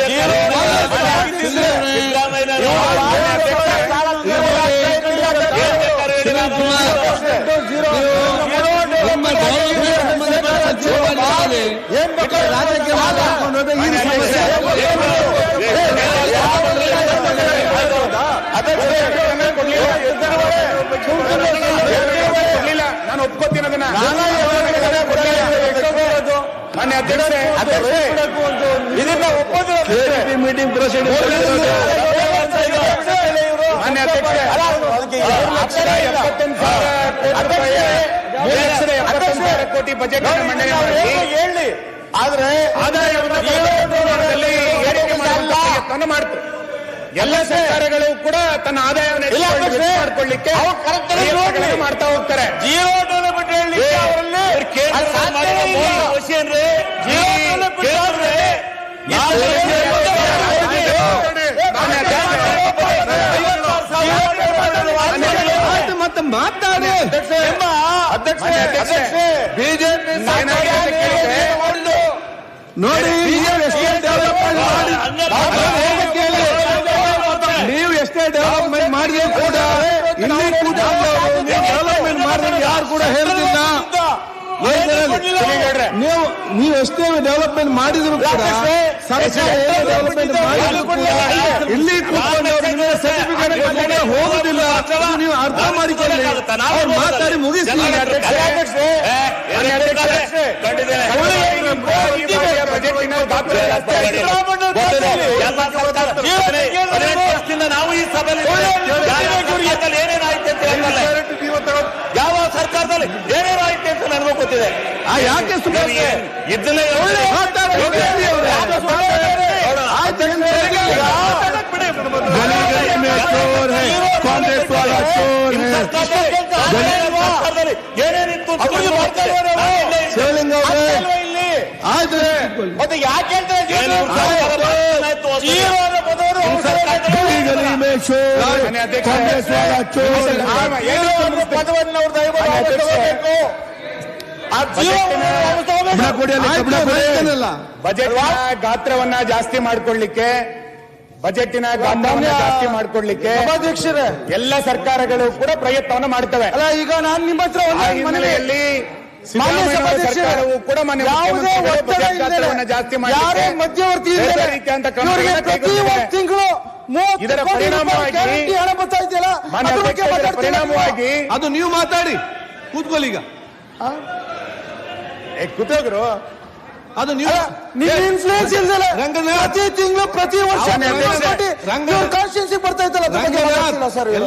ಕೊಡ್ಲಿಲ್ಲ, ನಾನು ಒಪ್ಕೋತೀನಿ ಅದನ್ನ. ಮಾನ್ಯ ಅಧ್ಯಕ್ಷರೇ, ಇದನ್ನ ಒಪ್ಪೋದಿಲ್ಲ. ಮೀಟಿಂಗ್ ಪ್ರೊಸೀಡಿಂಗ್ ಮಾನ್ಯ ಅಧ್ಯಕ್ಷರೇ, 3,71,000 ಕೋಟಿ ಬಜೆಟ್ ಮಂಡನೆ ಮಾಡಿ ಆದ್ರೆ ಆದಾಯವನ್ನು ಏರಿಕೆ ಮಾಡುವಂತ ಮಾಡ್ತು. ಎಲ್ಲ ಸರ್ಕಾರಗಳು ಕೂಡ ತನ್ನ ಆದಾಯವನ್ನು ಮಾಡಿಕೊಳ್ಳಿಕ್ಕೆ ಮಾಡ್ತಾ ಹೋಗ್ತಾರೆ. ಝೀರೋ ಡೆವಲಪ್ಮೆಂಟ್ ಮತ್ತೆ ಮಾತಾಡಿ ಬಿಜೆಪಿ ನೋಡಿ, ನೀವು ಎಷ್ಟೇ ಡೆವಲಪ್ಮೆಂಟ್ ಮಾಡಿದ್ರೆ ಕೂಡ ಇಲ್ಲಿ ಕೂಡ ಡೆವಲಪ್ಮೆಂಟ್ ಮಾಡಿದ್ರೆ ಯಾರು ಕೂಡ ಹೇಳುದಿಲ್ಲ. ನೀವು ಎಷ್ಟೇ ಡೆವಲಪ್ಮೆಂಟ್ ಮಾಡಿದ್ರು ಕೂಡ ಸರ್ಕಾರ ಏನು ಡೆವಲಪ್ಮೆಂಟ್ ಮಾಡಿದ್ರು ಕೂಡ ಇಲ್ಲಿ ಕೂತ್ಕೊಂಡು ಸರ್ಟಿಫಿಕೇಟ್ ಹೋಗುದಿಲ್ಲ. ನೀವು ಅರ್ಥ ಮಾಡಿಕೊಳ್ಳಿ, ಅವ್ರು ಮಾತಾಡಿ ಮುಗಿಸಿ. ನಾವು ಈ ಸಭೆಯಲ್ಲಿ ಏನೇನಾಯ್ತು ಅಂತ ಯಾವ ಸರ್ಕಾರದಲ್ಲಿ ಏನೇನಾಯ್ತು ಅಂತ ನನಗೂ ಗೊತ್ತಿದೆ. ಯಾಕೆ ಸುಮ್ಮನೆ ಇದನ್ನೇ ಕಾಂಗ್ರೆಸ್ ವಾಲ ಚೋರ್ ಏನೇನಿತ್ತು ಶಿವಲಿಂಗ ಆದ್ರೆ ಮತ್ತೆ ಯಾಕೆ ಕಾಂಗ್ರೆಸ್ ವಾಲ ಚೋರ್ ಪದವನ್ನು ಅವ್ರು ದಯಮಾಡಿ ಬಜೆಟ್ ಗಾತ್ರವನ್ನ ಜಾಸ್ತಿ ಮಾಡ್ಕೊಳ್ಳಿಕ್ಕೆ, ಬಜೆಟಿನ ಗಾತ್ರವನ್ನ ಜಾಸ್ತಿ ಮಾಡ್ಕೊಳ್ಳಿಕ್ಕೆ ಎಲ್ಲ ಸರ್ಕಾರಗಳು ಕೂಡ ಪ್ರಯತ್ನವನ್ನು ಮಾಡ್ತವೆ. ಅಲ್ಲ, ಈಗ ನಾನು ನಿಮ್ಮ ಹತ್ರ ಹಿನ್ನೆಲೆಯಲ್ಲಿ ಸಿದ್ದರಾಮಯ್ಯ ಸರ್ಕಾರವು ಕೂಡ ಮಾನ್ಯ ಮುಖ್ಯಮಂತ್ರಿಗಳು ಬಜೆಟ್ ಗಾತ್ರವನ್ನು ಜಾಸ್ತಿ ಯಾರೇ ಮಾಡಿ ಮಧ್ಯವರ್ತಿ ಇಲ್ಲದೆ ಇವರಿಗೆ ಪ್ರತಿ ಒಂದು ತಿಂಗಳು ಇದರ ಪರಿಣಾಮವಾಗಿ ಹಣ ಬರ್ತಾ ಇದೆಯಲ್ಲ ಮಾನ್ಯ ಅದ್ರ ಬಗ್ಗೆ ಅಧ್ಯಕ್ಷರೇ, ಮಾತಾಡ್ತೀರಾ ಪರಿಣಾಮವಾಗಿ ಅದು ನೀವು ಮಾತಾಡಿ ಕೂತ್ಕೊಳ್ಳಿ ಈಗ ಕೂತೋಗ್ರು ಅದು ನೀವು ನೀವು ಇನ್ಫ್ಲೂಯೆನ್ಸ್ ಇಲ್ದಲೆ ರಂಗನಾಥ್ ಪ್ರತಿ ತಿಂಗಳು ಪ್ರತಿ ವರ್ಷ ರಂಗನಾಥ್ ಕಾನ್ಸ್ಟಿಟ್ಯೂನ್ಸಿ ಬರ್ತಾ ಇದ್ದಲ್ಲ ಅದ್ರ ಬಗ್ಗೆ ಮಾತಾಡ್ತಿಲ್ಲ ಸರ್ ಇವರು.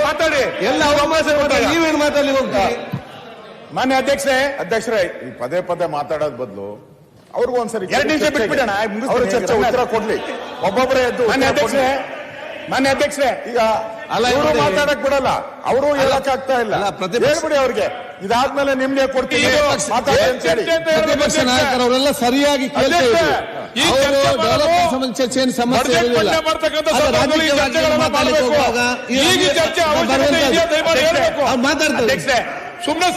ಮಾತಾಡಿ ಎಲ್ಲ ನೀವೇನು ಮಾತಾಡಲಿ ಹೋಗ್ತೀವಿ ಮಾನ್ಯ ಅಧ್ಯಕ್ಷರೇ ಈ ಪದೇ ಪದೇ ಮಾತಾಡೋದ್ ಬದಲು ಅವ್ರಿಗೂ ಒಂದ್ಸರಿ 2 ನಿಮಿಷ ಬಿಟ್ಬಿಡೋಣ ಅವ್ರ ಚರ್ಚೆ ಉತ್ತರ ಕೊಡ್ಲಿ ಒಬ್ಬೊಬ್ಬರೇ ಎದ್ದು ಮಾನ್ಯ ಉತ್ತರ ಕೊಡ್ಲಿ. ಅಧ್ಯಕ್ಷರೇ ಈಗ ಅಲ್ಲ, ಇವರು ನೋಡಿ. ಮಾತಾಡಕ್ ಬಿಡಲ್ಲ ಅವರು ಹೇಳಕ್ ಆಗ್ತಾ ಇಲ್ಲ ಅಲ್ಲ, ಪ್ರತಿಪಕ್ಷ- ಹೇಳ್ಬಿಡಿ ಅವ್ರಿಗೆ ಇದಾದ್ಮೇಲೆ ನಿಮ್ಗೆ ಕೊಡ್ತೀವಿ ಮಾತಾಡಿ ಅಂತ ಹೇಳಿ ಪ್ರತಿಪಕ್ಷ ನಾಯಕರವರೆಲ್ಲ ಸರಿಯಾಗಿ ಕೇಳ್ತಾ ಇದ್ರು ಅವರು ಡೆವಲಪ್ಮೆಂಟ್ ಸಂಬಂಧ ಚರ್ಚೆಯನ್ನು ಸಮಸ್ಯೆ ಇರಲಿಲ್ಲ ಅದು ರಾಜಕೀಯವಾಗಿ ಮಾತಾಡಲಿಕ್ಕೆ ಹೋಗುವಾಗ ಅವ್ರು ಮಾತಾಡ್ತಾರೆ ಅಧ್ಯಕ್ಷರೇ ಸುಮ್ಮನೆ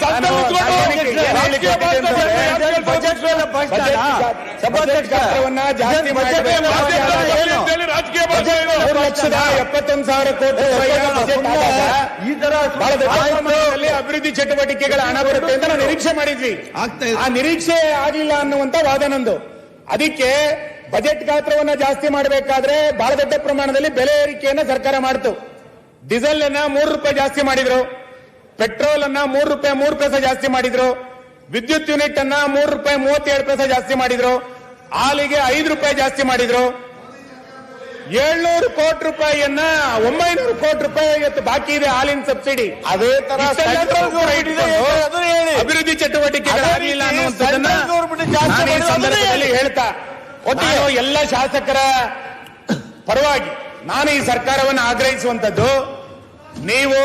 ಬಜೆಟ್ ಗಾತ್ರವನ್ನ ಜಾಸ್ತಿ ಮಾಡಬೇಕು. ರಾಜಕೀಯ 3,71,000 ಕೋಟಿ ರೂಪಾಯಿಯ ಬಜೆಟ್ ಆದಾಗ ಈ ತರ ಬಹಳ ದೊಡ್ಡ ಪ್ರಮಾಣದಲ್ಲಿ ಅಭಿವೃದ್ಧಿ ಚಟುವಟಿಕೆಗಳ ಹಣ ಬರುತ್ತೆ ಅಂತ ನಾವು ನಿರೀಕ್ಷೆ ಮಾಡಿದ್ವಿ. ಆಗ್ತಾ ಇದೆ. ಆ ನಿರೀಕ್ಷೆ ಆಗಲಿಲ್ಲ ಅನ್ನುವಂತ ವಾದ ನಂದು. ಅದಕ್ಕೆ ಬಜೆಟ್ ಗಾತ್ರವನ್ನ ಜಾಸ್ತಿ ಮಾಡಬೇಕಾದ್ರೆ ಬಹಳ ದೊಡ್ಡ ಪ್ರಮಾಣದಲ್ಲಿ ಬೆಲೆ ಏರಿಕೆಯನ್ನ ಸರ್ಕಾರ ಮಾಡಿತು. ಡೀಸೆಲ್ ಅನ್ನ 3 ರೂಪಾಯಿ ಜಾಸ್ತಿ ಮಾಡಿದ್ರು, ಪೆಟ್ರೋಲ್ ಅನ್ನ 3 ರೂಪಾಯಿ 3 ಪೈಸೆ ಜಾಸ್ತಿ ಮಾಡಿದ್ರು, ವಿದ್ಯುತ್ ಯೂನಿಟ್ ಅನ್ನ 3 ರೂಪಾಯಿ 37 ಪೈಸೆ ಜಾಸ್ತಿ ಮಾಡಿದ್ರು, ಹಾಲಿಗೆ 5 ರೂಪಾಯಿ ಜಾಸ್ತಿ ಮಾಡಿದ್ರು. 700 ಕೋಟಿ ರೂಪಾಯಿಯನ್ನ 900 ಕೋಟಿ ರೂಪಾಯಿ ಇವತ್ತು ಬಾಕಿ ಇದೆ ಹಾಲಿನ ಸಬ್ಸಿಡಿ. ಅದೇ ತರ ಅಭಿವೃದ್ಧಿ ಚಟುವಟಿಕೆಗಳು ಆಗಲಿಲ್ಲ ಅನ್ನುವಂಥದ್ದನ್ನ ನಾನು ಈ ಸಂದರ್ಭದಲ್ಲಿ ಹೇಳ್ತಾ ನಾನು ಎಲ್ಲ ಶಾಸಕರ ಪರವಾಗಿ ನಾನು ಈ ಸರ್ಕಾರವನ್ನು ಆಗ್ರಹಿಸುವಂತದ್ದು, ನೀವು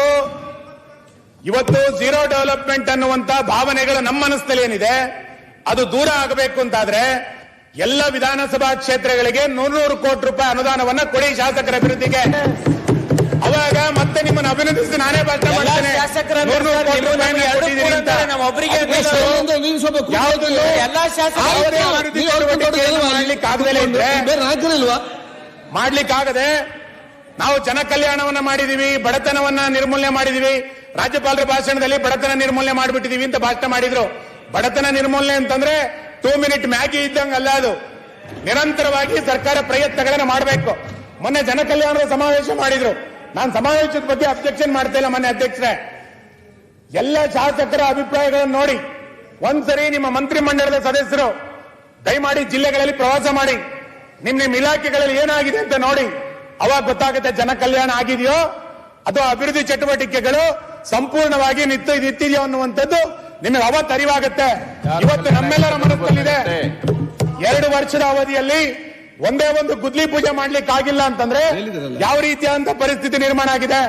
ಇವತ್ತು ಝೀರೋ ಡೆವಲಪ್ಮೆಂಟ್ ಅನ್ನುವಂತ ಭಾವನೆಗಳು ನಮ್ಮ ಮನಸ್ಸಿನಲ್ಲಿ ಏನಿದೆ ಅದು ದೂರ ಆಗಬೇಕು ಅಂತಾದ್ರೆ ಎಲ್ಲ ವಿಧಾನಸಭಾ ಕ್ಷೇತ್ರಗಳಿಗೆ 100 ಕೋಟಿ ರೂಪಾಯಿ ಅನುದಾನವನ್ನ ಕೊಡಿ ಶಾಸಕರ ಅಭಿವೃದ್ಧಿಗೆ. ಅವಾಗ ಮತ್ತೆ ನಿಮ್ಮನ್ನು ಅಭಿನಂದಿಸಿ ನಾನೇ ಭಾಷಣ ಮಾಡ್ತೇನೆ. 100 ಕೋಟಿ ರೂಪಾಯಿನ ಕೊಟ್ಟಿದ್ದೀರಿ ಅಂತ. ನೀವು ಸ್ವಲ್ಪ ಯಾವುದಲ್ಲೂ ಯಾವುದೇ ಅಭಿವೃದ್ಧಿ ಚಟುವಟಿಕೆಯನ್ನು ಮಾಡ್ಲಿಕ್ಕಾಗದೇ ಇದ್ರೆ ಬೇರೆ ನಾಯಕರಿಲ್ವಾ ಮಾಡ್ಲಿಕ್ಕಾಗದೆ ನಾವು ಜನ ಕಲ್ಯಾಣವನ್ನ ಮಾಡಿದೀವಿ, ಬಡತನವನ್ನ ನಿರ್ಮೂಲನೆ ಮಾಡಿದೀವಿ. ರಾಜ್ಯಪಾಲರ ಭಾಷಣದಲ್ಲಿ ಬಡತನ ನಿರ್ಮೂಲನೆ ಮಾಡಿಬಿಟ್ಟಿದೀವಿ ಅಂತ ಭಾಷಣ ಮಾಡಿದ್ರು. ಬಡತನ ನಿರ್ಮೂಲನೆ ಅಂತಂದ್ರೆ 2 ಮಿನಿಟ್ ಮ್ಯಾಗಿ ಇದ್ದಂಗೆ ಅಲ್ಲ, ಅದು ನಿರಂತರವಾಗಿ ಸರ್ಕಾರ ಪ್ರಯತ್ನಗಳನ್ನ ಮಾಡಬೇಕು. ಮೊನ್ನೆ ಜನ ಕಲ್ಯಾಣದ ಸಮಾವೇಶ ಮಾಡಿದ್ರು. ನಾನು ಸಮಾವೇಶದ ಬಗ್ಗೆ ಅಬ್ಜೆಕ್ಷನ್ ಮಾಡ್ತಾ ಇಲ್ಲ ಮೊನ್ನೆ ಅಧ್ಯಕ್ಷರೇ. ಎಲ್ಲ ಶಾಸಕರ ಅಭಿಪ್ರಾಯಗಳನ್ನು ನೋಡಿ ಒಂದ್ಸರಿ ನಿಮ್ಮ ಮಂತ್ರಿಮಂಡಲದ ಸದಸ್ಯರು ದಯಮಾಡಿ ಜಿಲ್ಲೆಗಳಲ್ಲಿ ಪ್ರವಾಸ ಮಾಡಿ ನಿಮ್ಮ ಇಲಾಖೆಗಳಲ್ಲಿ ಏನಾಗಿದೆ ಅಂತ ನೋಡಿ. ಅವಾಗ ಗೊತ್ತಾಗುತ್ತೆ ಜನ ಕಲ್ಯಾಣ ಆಗಿದೆಯೋ ಅಥವಾ ಅಭಿವೃದ್ಧಿ ಚಟುವಟಿಕೆಗಳು ಸಂಪೂರ್ಣವಾಗಿ ನಿಂತಿದೆಯೋ ಅನ್ನುವಂಥದ್ದು ನಿಮಗೆ ಅವತ್ತು ಅರಿವಾಗುತ್ತೆ. ಇವತ್ತು ನಮ್ಮೆಲ್ಲರ ಮನಸ್ಸಲ್ಲಿದೆ 2 ವರ್ಷದ ಅವಧಿಯಲ್ಲಿ ಒಂದೇ ಒಂದು ಗುದ್ಲಿ ಪೂಜೆ ಮಾಡ್ಲಿಕ್ಕೆ ಆಗಿಲ್ಲ ಅಂತಂದ್ರೆ ಯಾವ ರೀತಿಯಾದಂತ ಪರಿಸ್ಥಿತಿ ನಿರ್ಮಾಣ ಆಗಿದೆ.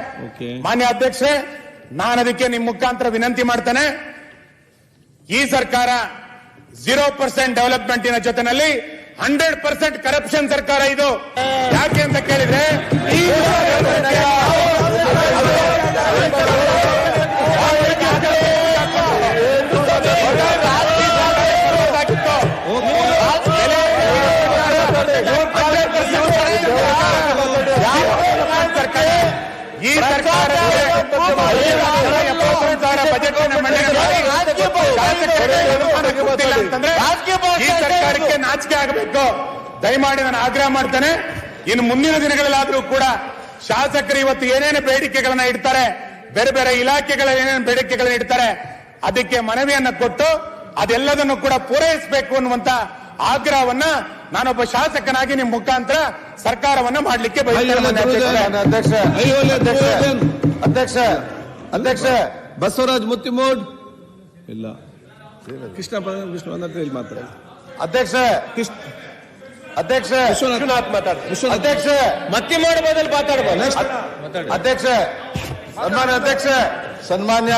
ಮಾನ್ಯ ಅಧ್ಯಕ್ಷರೇ, ನಾನು ಅದಕ್ಕೆ ನಿಮ್ ಮುಖಾಂತರ ವಿನಂತಿ ಮಾಡ್ತೇನೆ. ಈ ಸರ್ಕಾರ 0% ಡೆವಲಪ್ಮೆಂಟಿನ ಜೊತೆನಲ್ಲಿ 100% ಕರಪ್ಷನ್ ಸರ್ಕಾರ ಇದು. ಯಾಕೆ ಅಂತ ಕೇಳಿದ್ರೆ ಈ ಸರ್ಕಾರ ಬಜೆಟ್ ಅಂತಂದ್ರೆ ಈ ಸರ್ಕಾರಕ್ಕೆ ನಾಚಿಕೆ ಆಗಬೇಕು. ದಯಮಾಡಿ ನಾನು ಆಗ್ರಹ ಮಾಡ್ತೇನೆ. ಇನ್ನು ಮುಂದಿನ ದಿನಗಳಲ್ಲಾದ್ರೂ ಕೂಡ ಶಾಸಕರು ಇವತ್ತು ಏನೇನು ಬೇಡಿಕೆಗಳನ್ನ ಇಡ್ತಾರೆ, ಬೇರೆ ಬೇರೆ ಇಲಾಖೆಗಳ ಏನೇನು ಬೇಡಿಕೆಗಳನ್ನ ಇಡ್ತಾರೆ, ಅದಕ್ಕೆ ಮನವಿಯನ್ನ ಕೊಟ್ಟು ಅದೆಲ್ಲದನ್ನು ಕೂಡ ಪೂರೈಸಬೇಕು ಅನ್ನುವಂತ ಆಗ್ರಹವನ್ನ ನಾನೊಬ್ಬ ಶಾಸಕನಾಗಿ ನಿಮ್ಮ ಮುಖಾಂತರ ಸರ್ಕಾರವನ್ನ ಮಾಡಲಿಕ್ಕೆ ಅಧ್ಯಕ್ಷ ಬಸವರಾಜ್ ಮುತ್ತಿಮೋಡ್ ಇಲ್ಲ, ಕೃಷ್ಣ ವಿಷ್ಣು ಅಂತ ಮಾತಾಡ ಅಧ್ಯಕ್ಷ ವಿಶ್ವನಾಥ್ ಮಾತಾಡ ಅಧ್ಯಕ್ಷ ಮತ್ತೆ ಮಾಡಬಹುದಲ್ಲಿ ಮಾತಾಡಬಹುದು. ಅಧ್ಯಕ್ಷ ಸನ್ಮಾನ್ಯ